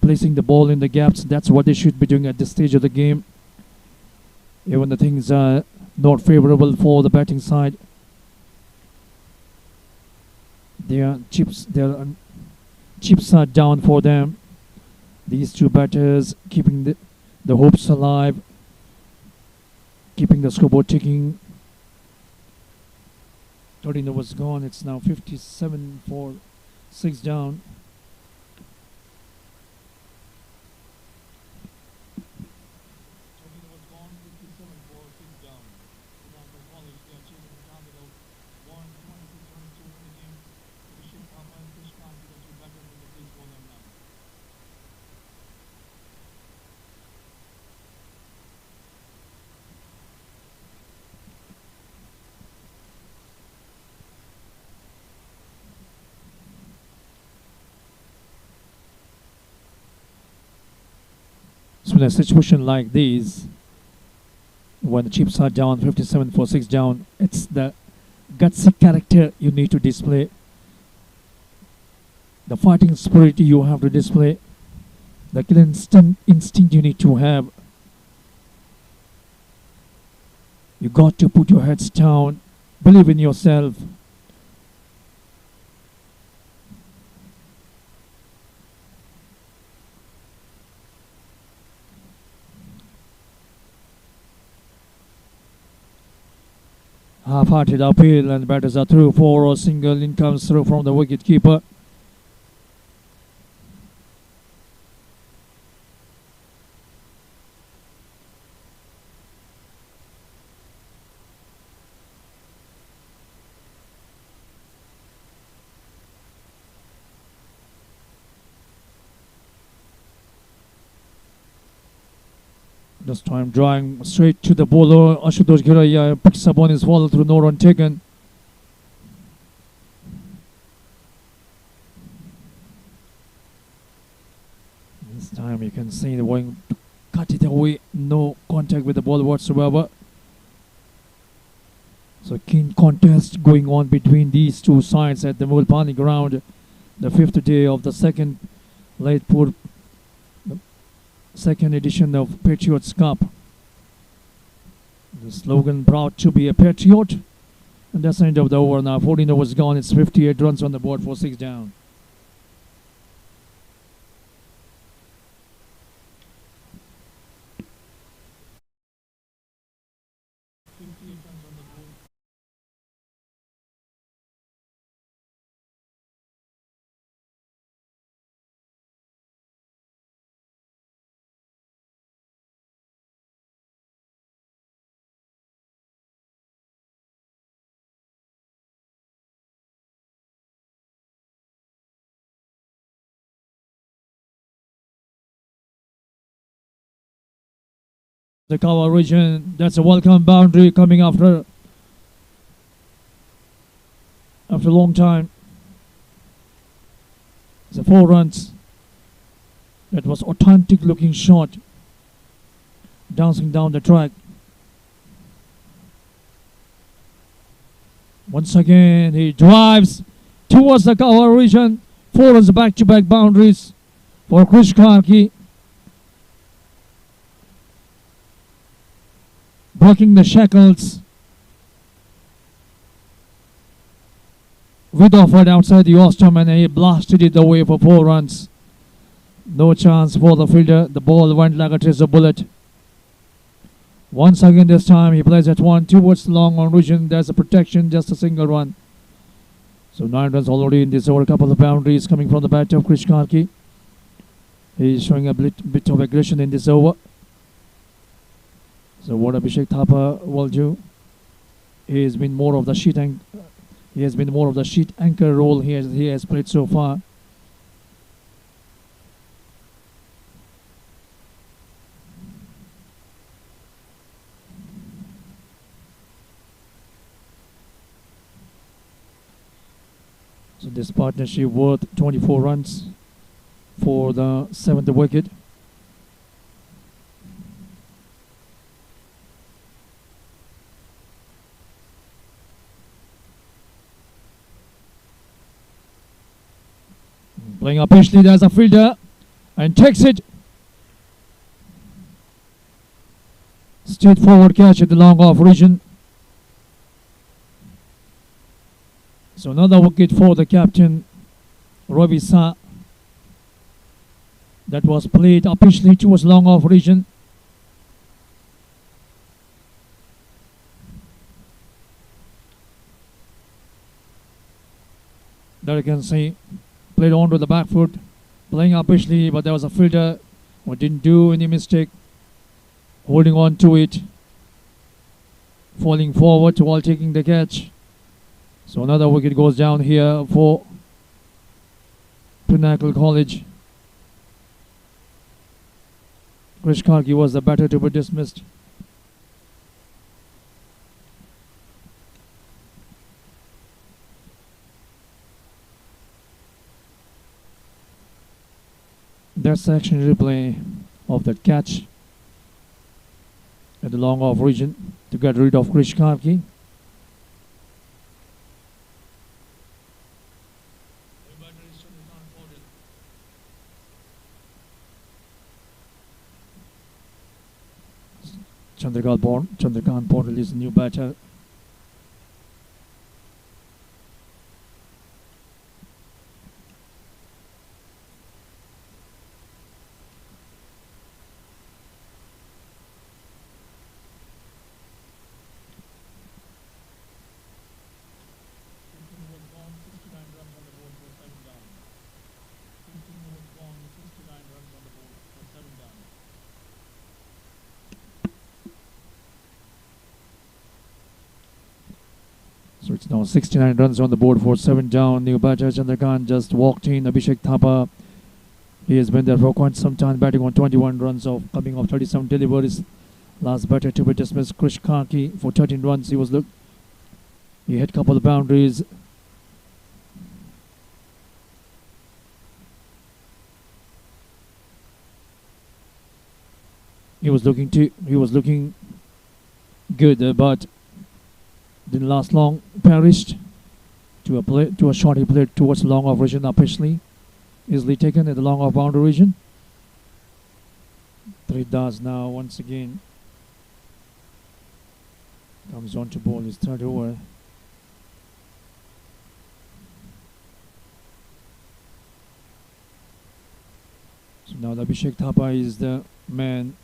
placing the ball in the gaps. That's what they should be doing at this stage of the game. Even the things are not favorable for the batting side. Their chips are down for them. These two batters keeping the hopes alive, keeping the scoreboard ticking. 13 overs gone. It's now 57 for 6 down. So in a situation like this, when the chips are down, 57 for 6 down, it's the gutsy character you need to display. The fighting spirit you have to display. The kill instinct you need to have. You got to put your heads down, believe in yourself. Half-hearted appeal and batters are through for a single. In comes through from the wicket keeper. This time drawing straight to the bowler. Ashutosh Giraya picks up on his follow through, no run taken. This time you can see the going to cut it away. No contact with the ball whatsoever. So keen contest going on between these two sides at the Mulpani ground. The 5th day of the second Laitpur second edition of Patriots Cup. The slogan, proud to be a Patriot. And that's the end of the over now. 14 overs gone. It's 58 runs on the board for 6 down. The cover region, that's a welcome boundary coming after a long time. It's a 4 runs. That was authentic looking shot, dancing down the track. Once again he drives towards the cover region. 4 runs back-to-back boundaries for Krish Karki. Breaking the shackles with Offord outside the Ostrom, and he blasted it away for 4 runs. No chance for the fielder. The ball went like a tracer bullet. Once again this time he plays at 1 towards the long on region. There's a protection, just a single run. So 9 runs already in this over. A couple of boundaries coming from the bat of Krish Karki. He's showing a bit of aggression in this over. So what Abhishek Thapa will do. He has been more of the sheet anchor role he has played so far. So this partnership worth 24 runs for the 7th wicket. Playing up Ashley, there's a fielder and takes it. Straightforward catch at the long off region. So another wicket for the captain, Ravi Shah. That was played up Ashley towards long off region. There you can see, played on to the back foot, playing up Ashley, but there was a fielder who didn't do any mistake, holding on to it, falling forward while taking the catch. So another wicket goes down here for Pinnacle College. Krish Karki was the batter to be dismissed. That's the action replay of that catch at the long off region to get rid of Krish Karki. Chandrakant Paudel is the new batter. So it's now 69 runs on the board for 7 down. New batter Chandrakant just walked in. Abhishek Thapa, he has been there for quite some time, batting on 21 runs of coming off 37 deliveries. Last batter to be dismissed, Krish Karki, for 13 runs. He hit a couple of boundaries. He was looking good, but didn't last long. Perished to a shot he played towards the long off region up Ashley. Easily taken at the long off boundary region. 3 does now once again. Comes on to bowl his 3rd over. So now the Abhishek Thapa is the man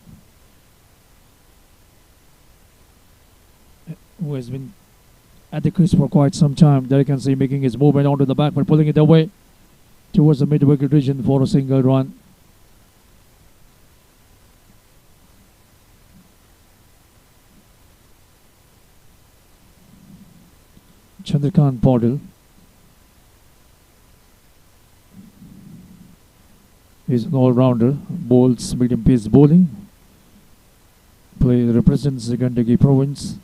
who has been at the crease for quite some time. There you can see making his movement onto the back, but pulling it away towards the mid-wicket region for a single run. Chandrakant Paudel is an all-rounder, bowls medium pace bowling, represents the Gandhigi province.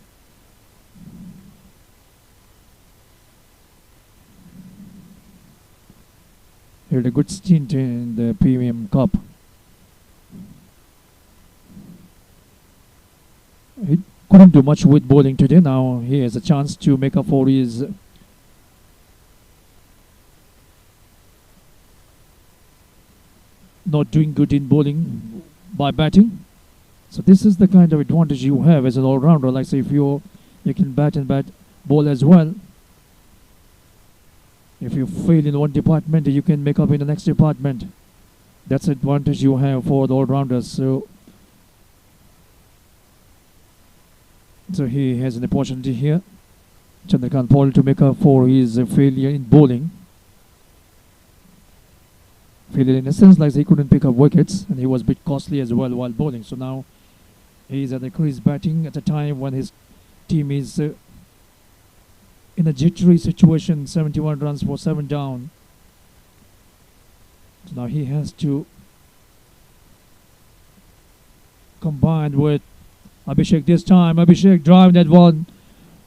He had a good stint in the Premium Cup. He couldn't do much with bowling today. Now he has a chance to make up for his not doing good in bowling by batting. So this is the kind of advantage you have as an all-rounder. Like say if you can bat bowl as well. If you fail in one department, you can make up in the next department. That's the advantage you have for the all-rounders. So he has an opportunity here, Chandrakant Paudel, to make up for his failure in bowling. Failure in a sense like he couldn't pick up wickets, and he was a bit costly as well while bowling. So now he is at the crease batting at a time when his team is in a jittery situation. 71 runs for 7 down. So now he has to combine with Abhishek this time. Abhishek driving that one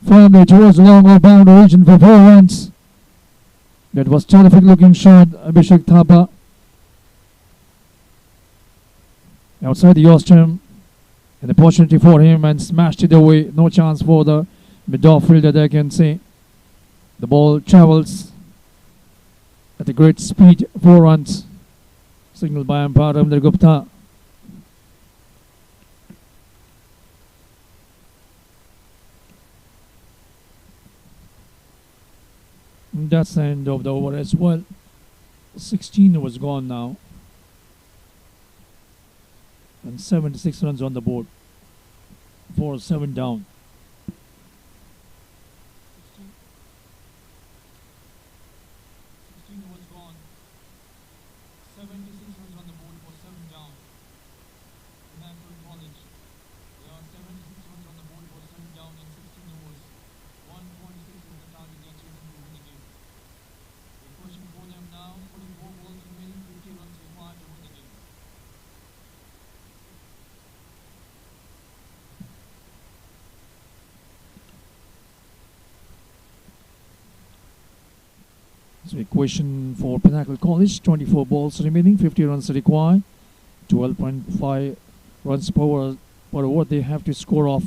firmly towards the long boundary region for 4 runs. That was terrific looking shot. Abhishek Thapa outside the Ostrom. An opportunity for him and smashed it away. No chance for the mid-off fielder there, can see. The ball travels at a great speed. 4 runs. Signaled by umpire Ramdar Gupta. That's the end of the over as well. 16 was gone now. And 76 runs on the board. 4-7 down. 16 was gone. 76 runs on the board for 7 down. National College. There are 76 runs on the board for 7 down in 16 overs. 1.6 is the target they're chasing to win the game. The question for them now, 44 balls remaining, 50 runs required to win the game. So equation for Pinnacle College, 24 balls remaining, 50 runs required, 12.5 runs per over they have to score off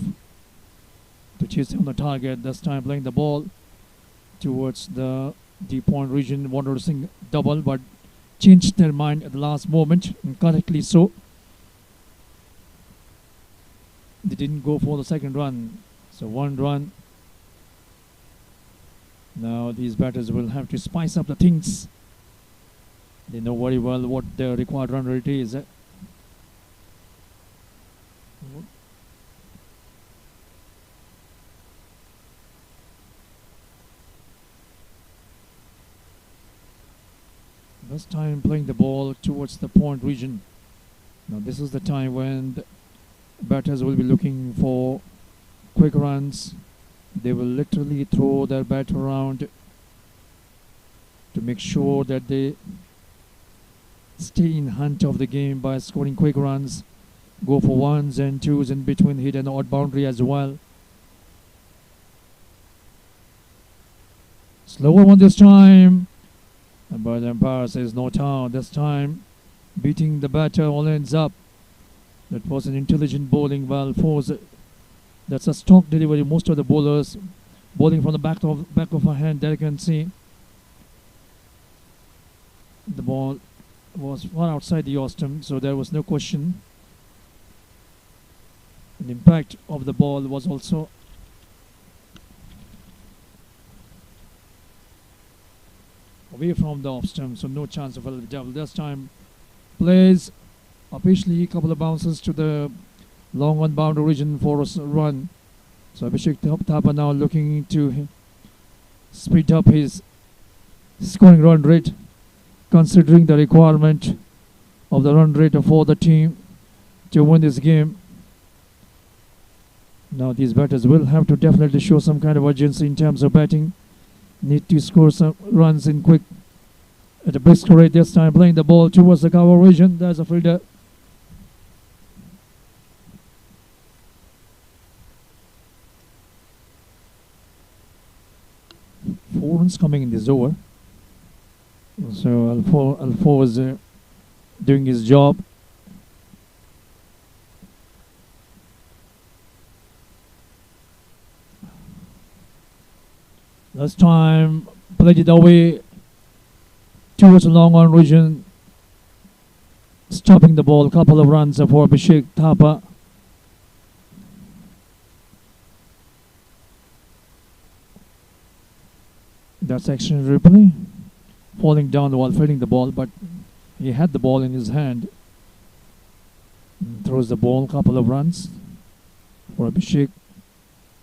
to chase on the target. This time playing the ball towards the deep point region, wanted to sing double but changed their mind at the last moment, and correctly so. They didn't go for the second run, so 1 run. Now these batters will have to spice up the things. They know very well what the required run rate is. This time playing the ball towards the point region. Now this is the time when the batters will be looking for quick runs. They will literally throw their bat around to make sure that they stay in hunt of the game by scoring quick runs. Go for 1s and 2s in between, hit an odd boundary as well. Slower one this time. But the umpire says no down. This time beating the batter all ends up. That was an intelligent bowling, well forced. That's a stock delivery. Most of the bowlers bowling from the back of her hand. There you can see the ball was far outside the Ostrom, so there was no question. The impact of the ball was also away from the off stump, so no chance of a double. This time plays officially a couple of bounces to the long on boundary region for a run. So Abhishek Thapa now looking to speed up his scoring run rate, considering the requirement of the run rate for the team to win this game. Now these batters will have to definitely show some kind of urgency in terms of batting. Need to score some runs in quick at a brisk rate. This time playing the ball towards the cover region. There's a fielder. Four runs coming in this over. So Alfo is doing his job. Last time played it away towards the long on region, stopping the ball. Couple of runs for Abhishek Thapa. That's action replay. Falling down while fielding the ball, but he had the ball in his hand. Throws the ball. Couple of runs for Abhishek.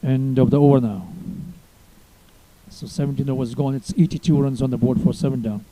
End of the over now. So 17 overs gone. It's 82 runs on the board for 7 down.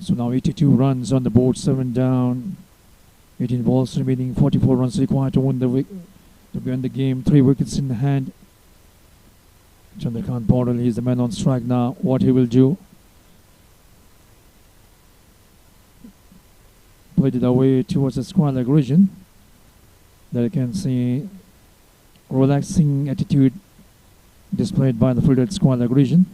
So now 82 runs on the board, 7 down. 18 balls remaining, 44 runs required to win the game. 3 wickets in hand. Chandrakant Paudel, he's the man on strike now. What he will do? Played it away towards the square leg region. There you can see relaxing attitude displayed by the fielder at square leg region.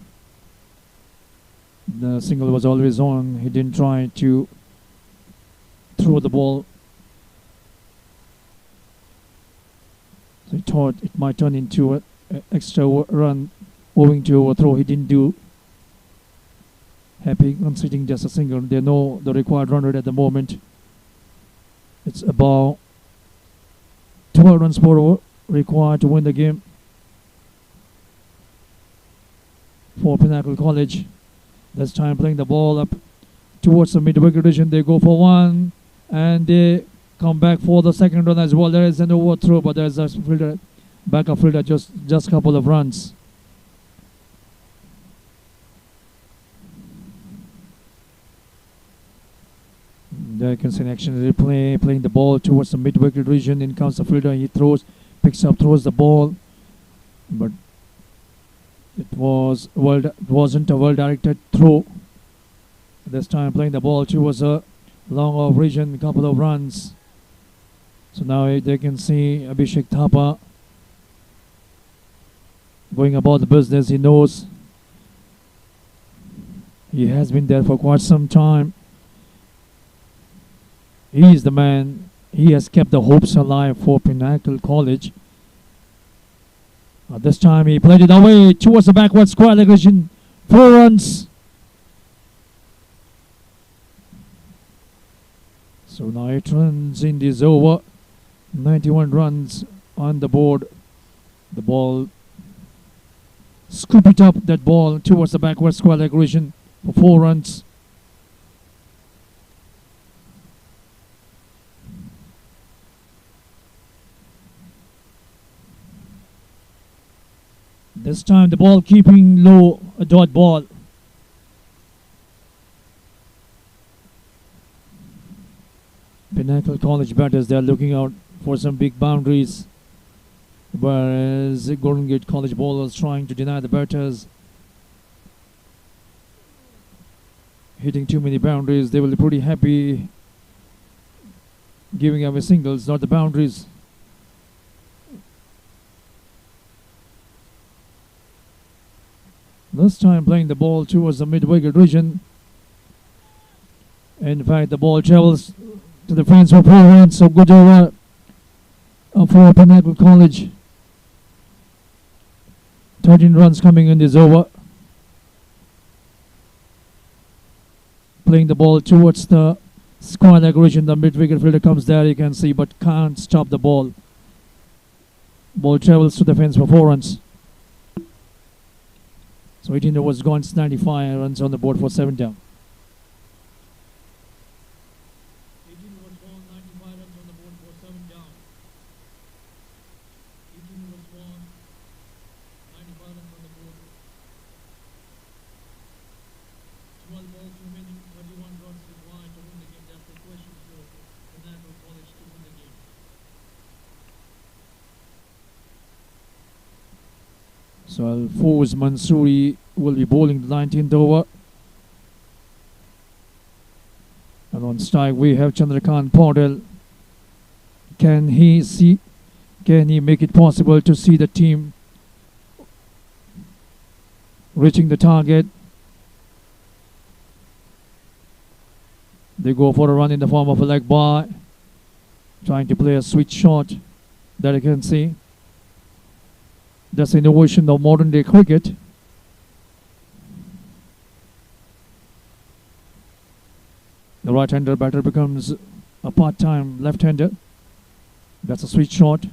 The single was always on. He didn't try to throw the ball. So he thought it might turn into an extra run owing to overthrow. He didn't do. Happy conceding just a single. They know the required run rate at the moment. It's about 12 runs per over required to win the game for Pinnacle College. This time playing the ball up towards the mid-wicket region. They go for one and they come back for the second run as well. There is an overthrow, but there is a fielder, backup fielder, just a couple of runs. There you can see an action replay, playing the ball towards the mid-wicket region. In comes the fielder, he picks up, throws the ball, but it wasn't a well-directed throw. This time playing the ball towards a long off region, a couple of runs. So now they can see Abhishek Thapa going about the business. He knows he has been there for quite some time. He is the man. He has kept the hopes alive for Pinnacle College. This time he played it away towards the backward square leg region. 4 runs. So now 8 runs in this over. 91 runs on the board. The ball, scoop it up, that ball towards the backward square leg region for 4 runs. This time the ball keeping low, a dot ball. Pinnacle College batters, they are looking out for some big boundaries, whereas Golden Gate College bowlers trying to deny the batters. Hitting too many boundaries, they will be pretty happy giving away singles, not the boundaries. This time playing the ball towards the mid-wicket region. In fact, the ball travels to the fence for 4 runs. So good over for Pinnacle College. 13 runs coming in this over. Playing the ball towards the square leg region. The mid-wicket fielder comes there, you can see, but can't stop the ball. Ball travels to the fence for 4 runs. So 18 overs gone, 95 runs on the board for 7 down. 18 overs gone, 95 runs on the board for 7 down. 18 overs gone, 95 runs on the board. 12 balls remaining, 31 runs required to win the game. That's the question for Pinnacle College to win the game. So Alfoz Mansouri will be bowling the 19th over. And on strike we have Chandrakant Paudel. Can he make it possible to see the team reaching the target? They go for a run in the form of a leg bye, trying to play a switch shot that you can see. That's the innovation of modern day cricket. The right-hander batter becomes a part-time left-hander. That's a switch shot.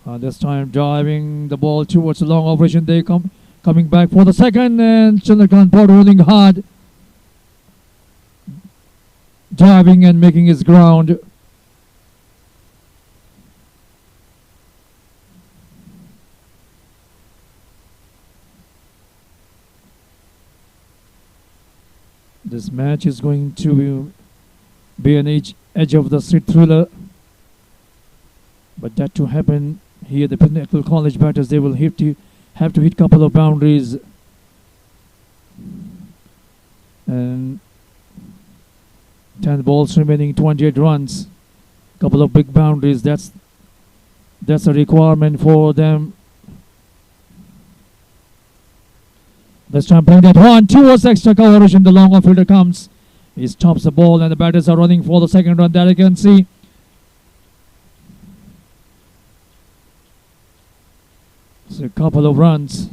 This time driving the ball towards the long operation. They coming back for the second, and Chandrakant Paudel rolling hard, driving and making his ground. This match is going to be an edge of the seat thriller. But that to happen here, the Pinnacle College batters, they will have to hit a couple of boundaries. And 10 balls remaining, 28 runs. Couple of big boundaries. That's a requirement for them. This time playing that one, towards extra coverage, and the long off fielder comes. He stops the ball, and the batters are running for the second run. That you can see. So a couple of runs.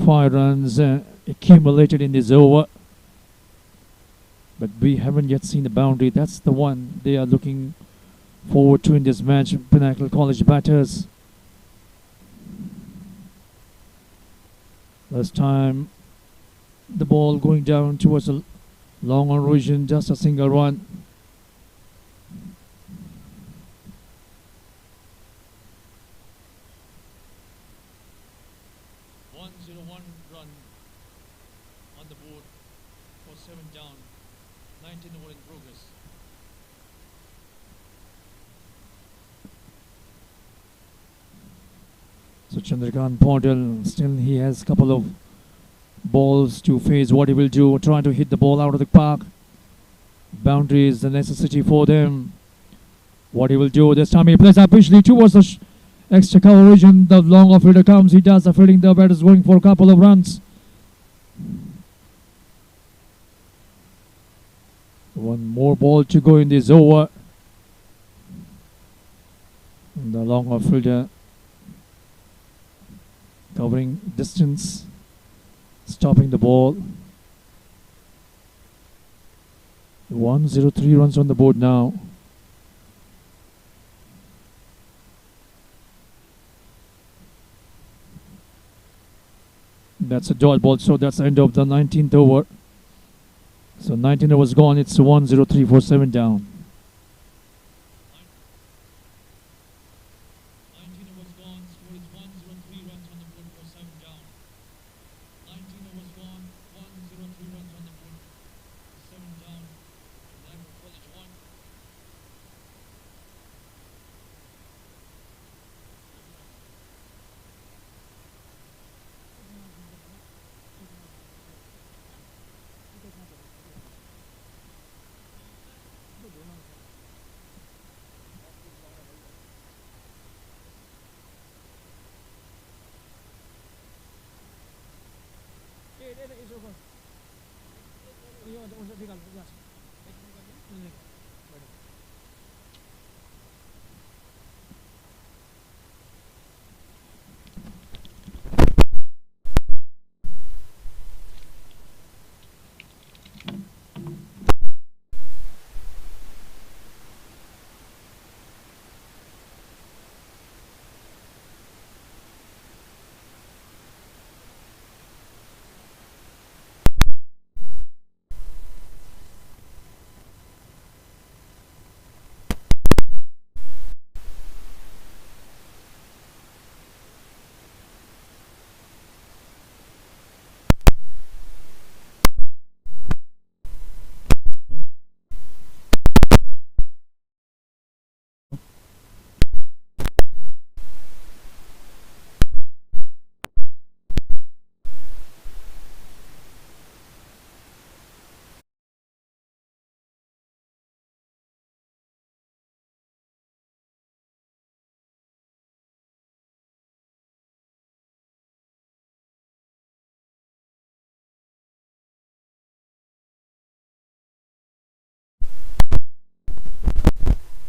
Five runs accumulated in this over. But we haven't yet seen the boundary. That's the one they are looking forward to in this match, Pinnacle College batters. Last time, the ball going down towards a long on region, just a single run. Run on the board for 7 down, 19 over in progress. So Chandrakant Paudel, still he has a couple of balls to face. What he will do, trying to hit the ball out of the park. Boundary is the necessity for them. What he will do, this time he plays up pitchly towards the extra coverage, and the long off fielder comes. He does the fielding. The batter is going for a couple of runs. One more ball to go in this over. And the long off fielder covering distance, stopping the ball. 103 runs on the board now. That's a dot ball, so that's the end of the 19th over. So 19 overs gone, it's 103 for 7 down. 19 overs gone, score is 103 runs on the board for 7 down. 19 overs gone, 103 runs on the board, 7 down. Pinnacle College 1.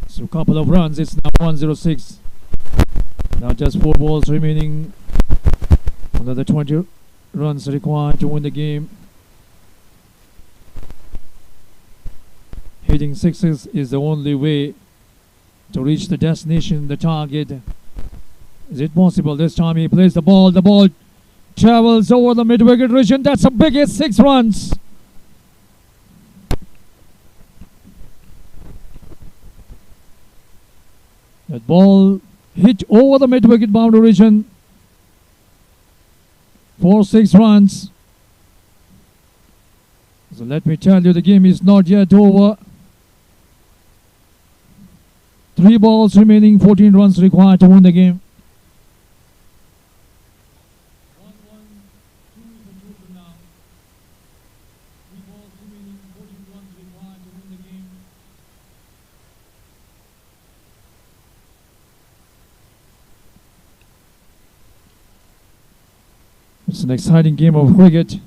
So a couple of runs, it's now 106. Now just 4 balls remaining. Another 20 runs required to win the game. Hitting sixes is the only way to reach the destination, the target. Is it possible? This time he plays the ball. The ball travels over the mid-wicket region. That's a big hit, 6 runs. That ball hit over the mid-wicket boundary region for 6 runs. So let me tell you, the game is not yet over. 3 balls remaining, 14 runs required to win the game. 1-1-2 is the total now. 3 balls remaining, 14 runs required to win the game. It's an exciting game of cricket.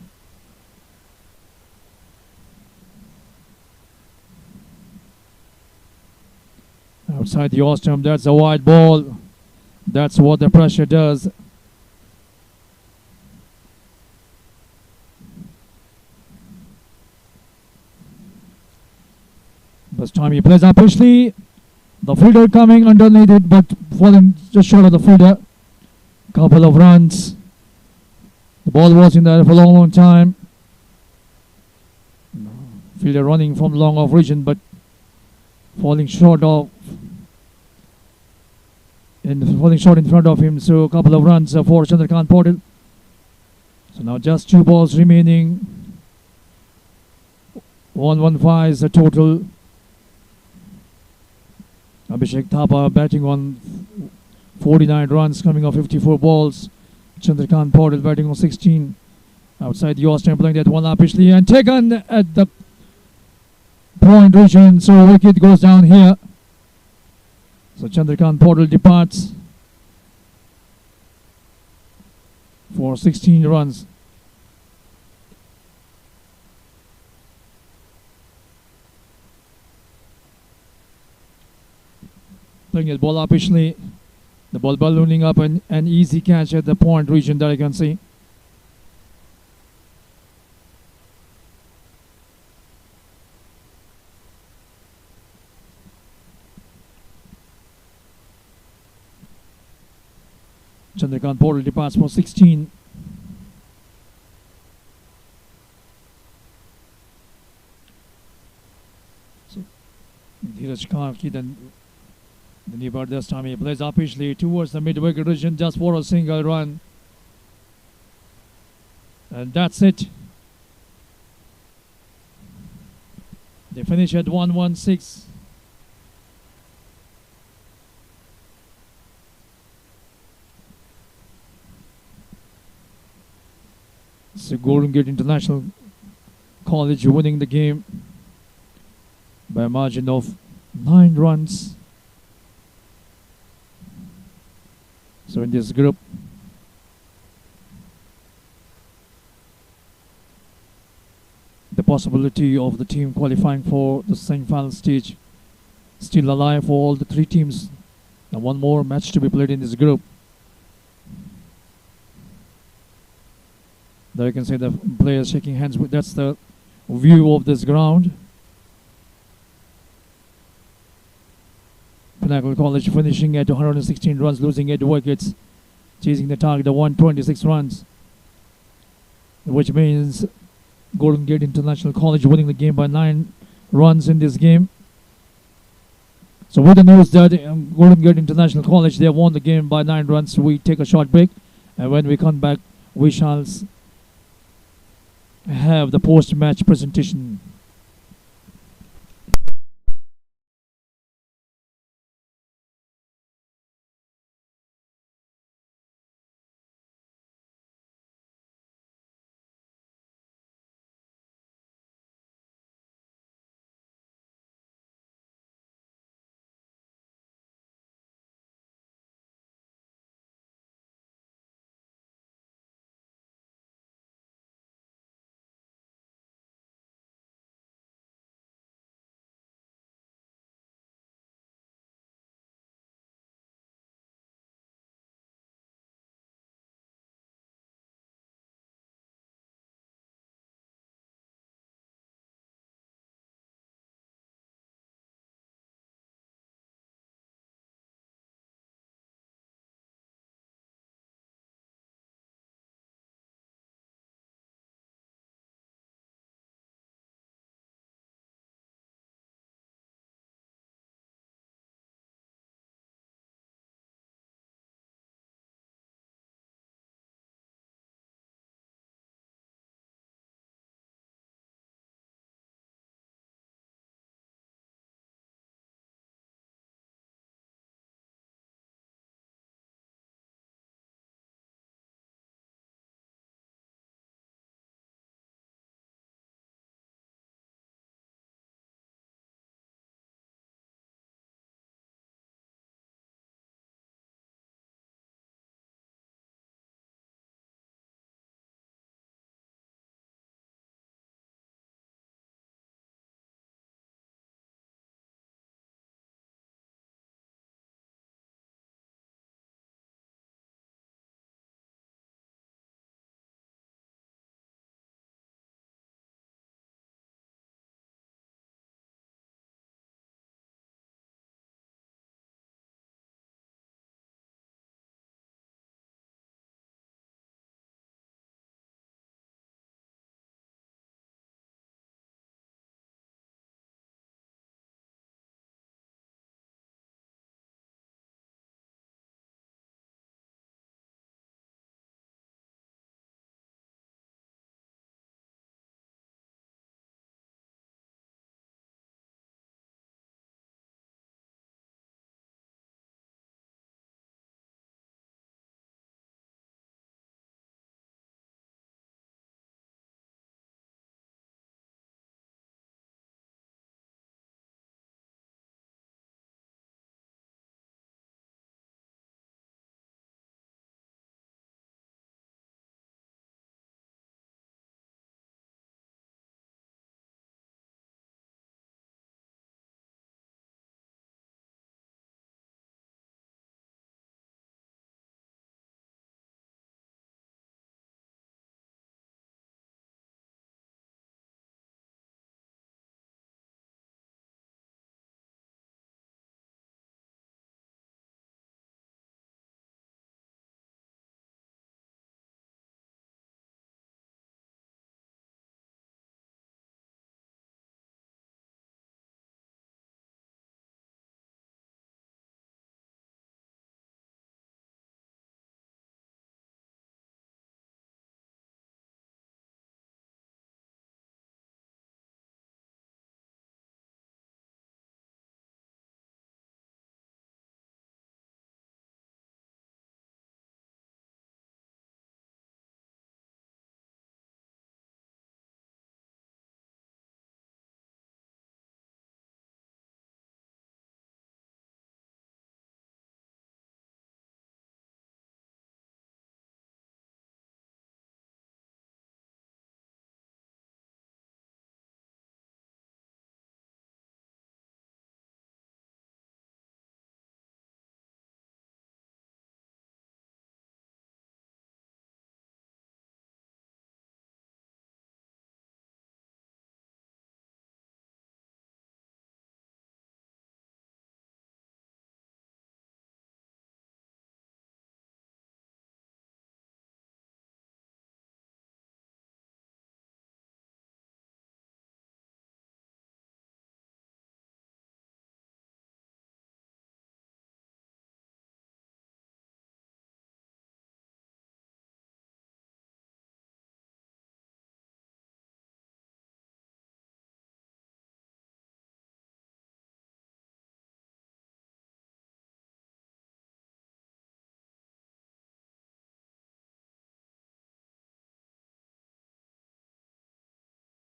Outside the off stump, that's a wide ball. That's what the pressure does. This time he plays up Pishley. The fielder coming underneath it, but falling just short of the fielder. Couple of runs. The ball was in there for a long, long time. Fielder running from long off region, but falling short in front of him. So a couple of runs for Chandrakant Patil. So now just 2 balls remaining. 115 is the total. Abhishek Thapa batting on 49 runs, coming off 54 balls. Chandrakant Patil batting on 16. Outside the Austrian playing that one up Pishley and taken at the point region. So wicket goes down here. So Chandrakant Patil departs for 16 runs. Playing it ball up Pishley. The ball ballooning up, and an easy catch at the point region that I can see. Chandrakant Patil departs for 16. So Dheeraj Karki then the Nibard this time he plays up Pishley towards the mid-wicket region just for a single run. And that's it. They finish at 116. So Golden Gate International College winning the game by a margin of 9 runs. So in this group, the possibility of the team qualifying for the semi-final stage still alive for all the 3 teams. And one more match to be played in this group. There you can see the players shaking hands. That's the view of this ground. Pinnacle College finishing at 116 runs, losing 8 wickets, chasing the target of 126 runs, which means Golden Gate International College winning the game by 9 runs in this game. So with the news that Golden Gate International College, they have won the game by 9 runs, we take a short break, and when we come back, we shall have the post-match presentation.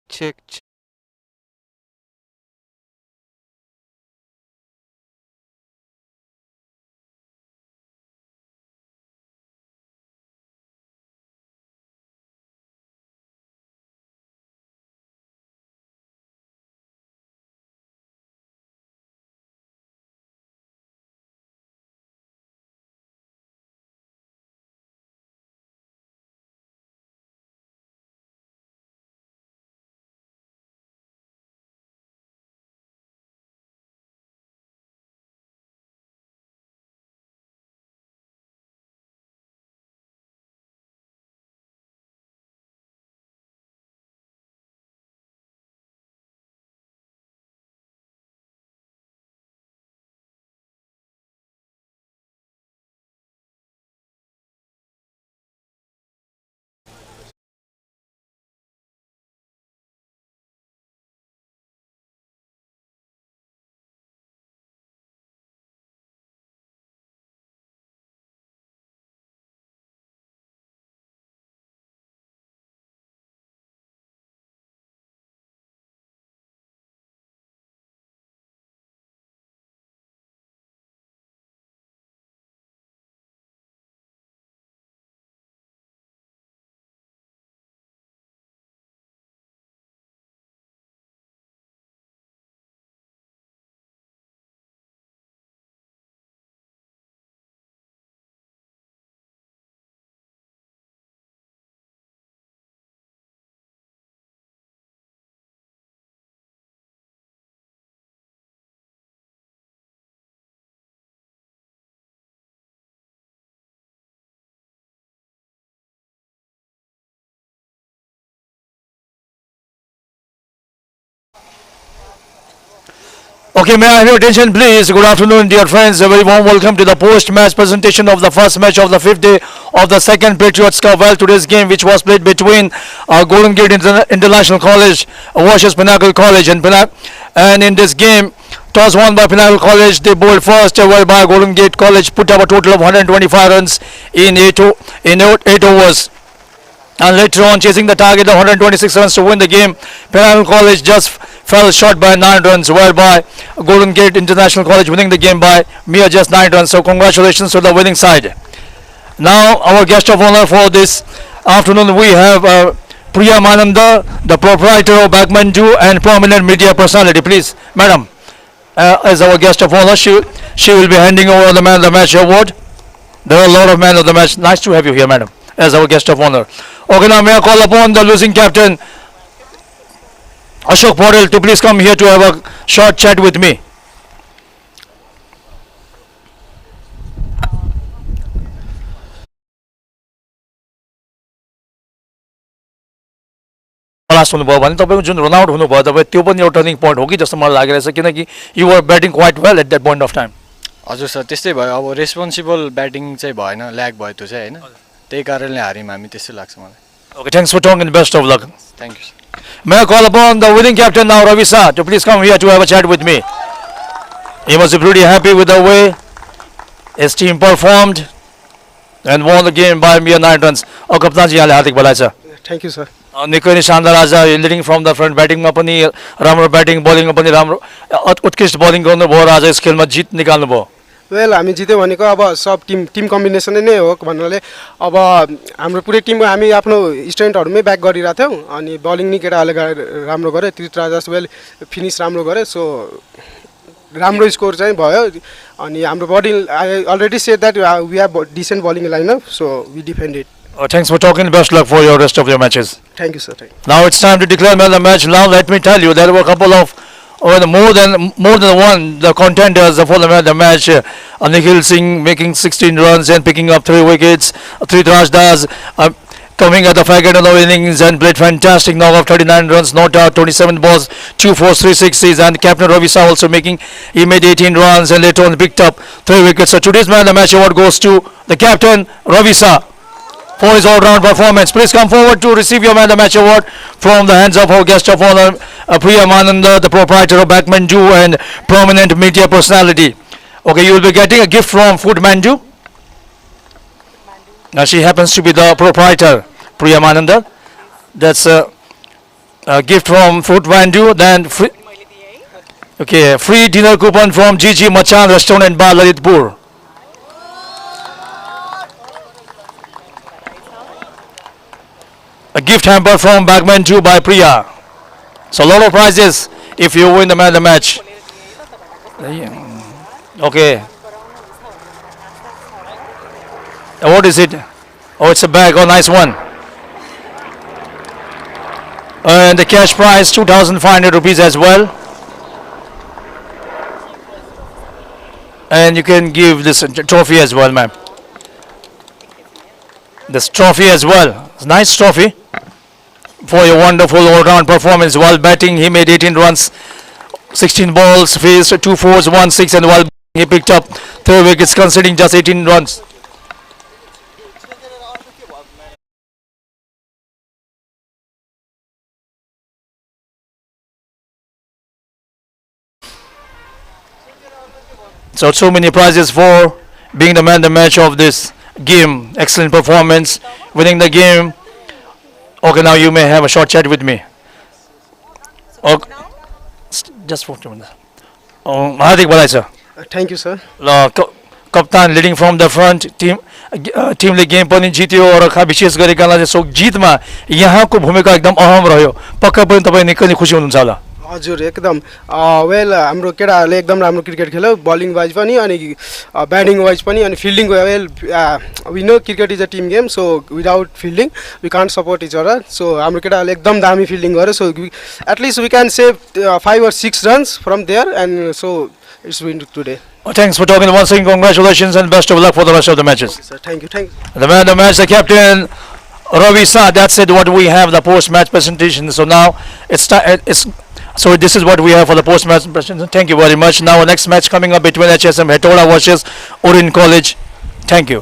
Check. Okay, may I have your attention, please? Good afternoon, dear friends. A very warm welcome to the post-match presentation of the first match of the fifth day of the second Patriots Cup. Well, today's game, which was played between Golden Gate International College versus Pinnacle College, and in this game, toss won by Pinnacle College. They bowled first, whereby Golden Gate College put up a total of 125 runs in 8 overs. And later on, chasing the target of 126 runs to win the game, Pinnacle College just fell short by 9 runs, whereby Golden Gate International College winning the game by mere just 9 runs. So congratulations to the winning side. Now, our guest of honor for this afternoon, we have Priya Mananda, the proprietor of Backmandu and prominent media personality. Please, madam, as our guest of honor, she will be handing over the Man of the Match award. There are a lot of Man of the Match. Nice to have you here, madam, as our guest of honor. Okay, now may I call upon the losing captain, Ashok Patel, to please come here to have a short chat with me. Last हुनुभयो भने तपाईँको जुन run out हुनुभयो तपाईँ त्यो पनि एउटा turning point हो कि जस्तो मलाई लागिरहेछ किनकि you were batting quite well at that point of time हजुर सर त्यस्तै भयो अब रेस्पोन्सिबल ब्याटिङ चाहिँ भएन ल्याग भयो त्यो चाहिँ होइन त्यही कारणले हार्यौँ हामी त्यस्तो लाग्छ मलाई Okay, thanks for talking and best of luck. Thank you sir May I call upon the winning captain now, Ravi Sir, to please come here to have a chat with me. He must be pretty happy with the way his team performed and won the game by mere 9 runs. Oh, Kaptan ji, यहाँले हार्दिक बधाई छ. Thank you sir निकै नै शानदार आज leading from the front ब्याटिङमा पनि राम्रो batting बलिङमा पनि राम्रो उत्कृष्ट बलिङ गर्नुभयो र आज यस खेलमा जित निकाल्नुभयो. वेल हामी जित्यो भनेको अब सब टिम कम्बिनेसनै नै हो भन्नाले अब हाम्रो पुरै टिम हामी आफ्नो स्ट्रेन्थहरूमै ब्याक गरिरहेको थियौँ अनि बलिङ नि केटाहरूले राम्रो गरे त्रित्राजास वेल फिनिस राम्रो गरे सो राम्रो स्कोर चाहिँ भयो अनि हाम्रो bowling I already said that we have decent bowling line up so we defended. Thanks for talking. Best luck for your rest of your matches. Thank you sir. Now it's time to declare man of the match. Now let me tell you, there were a couple of more than one the contenders for the man of the match. Nikhil Singh making 16 runs and picking up 3 wickets. Tritraj Das coming at the fag end of the innings and played fantastic knock of 39 runs, not out, 27 balls, 2 fours, 3 sixes, and captain Ravi Shah also he made 18 runs and later on picked up 3 wickets. So today's man of the match award goes to the captain Ravi Shah for his all-round performance. Please come forward to receive your man of the match award from the hands of our guest of honor, Priya Mananda, the proprietor of Backmandu and prominent media personality. Okay, you will be getting a gift from Food Mandu. Now she happens to be the proprietor, Priya Mananda. That's gift from Fruit Vandu, then free, okay, free dinner coupon from Gigi Machan Restaurant and Bar Lalitpur. A gift hamper from Bagman 2 by Priya. So a lot of prizes if you win the man of the match. Okay. What is it? Oh, it's a bag. Oh, nice one. And the cash prize 2,500 rupees as well. And you can give this trophy as well, ma'am. This trophy as well. It's a nice trophy for your wonderful all-round performance. While batting, he made 18 runs, 16 balls, faced 2 fours, 1 6, and while he picked up 3 wickets, conceding just 18 runs. So many prizes for being the man of the match of this game. Excellent performance, winning the game. Okay, now you may have a short chat with me. Okay. Just for 2 minutes. Hardik Balai sir. Thank you sir कप्तान leading from the front टिमले game पनि जित्यो र विशेष गरिकन सो जितमा यहाँको भूमिका एकदम अहम रह्यो पक्का पनि तपाईँ निकै नै खुसी हुनुहुन्छ होला हजुर एकदम वेल हाम्रो केटाहरूले एकदम राम्रो क्रिकेट खेल्यो बलिङ वाइज पनि अनि ब्याटिङ वाइज पनि अनि fielding well we know cricket is a team game so without fielding we can't support each other so हाम्रो केटाहरूले एकदम दामी फिल्डिङ गर्यो so at least we can save 5 or 6 runs from there end so it's win today Thanks for talking once again. Congratulations and best of luck for the rest of the matches. Sir thank you The man of the match, the captain, Ravi Sa. That's it. What we have the post-match presentation. So now so this is what we have for the post-match presentation. Thank you very much. Now next match coming up between HSM Hetauda versus Orient College. Thank you.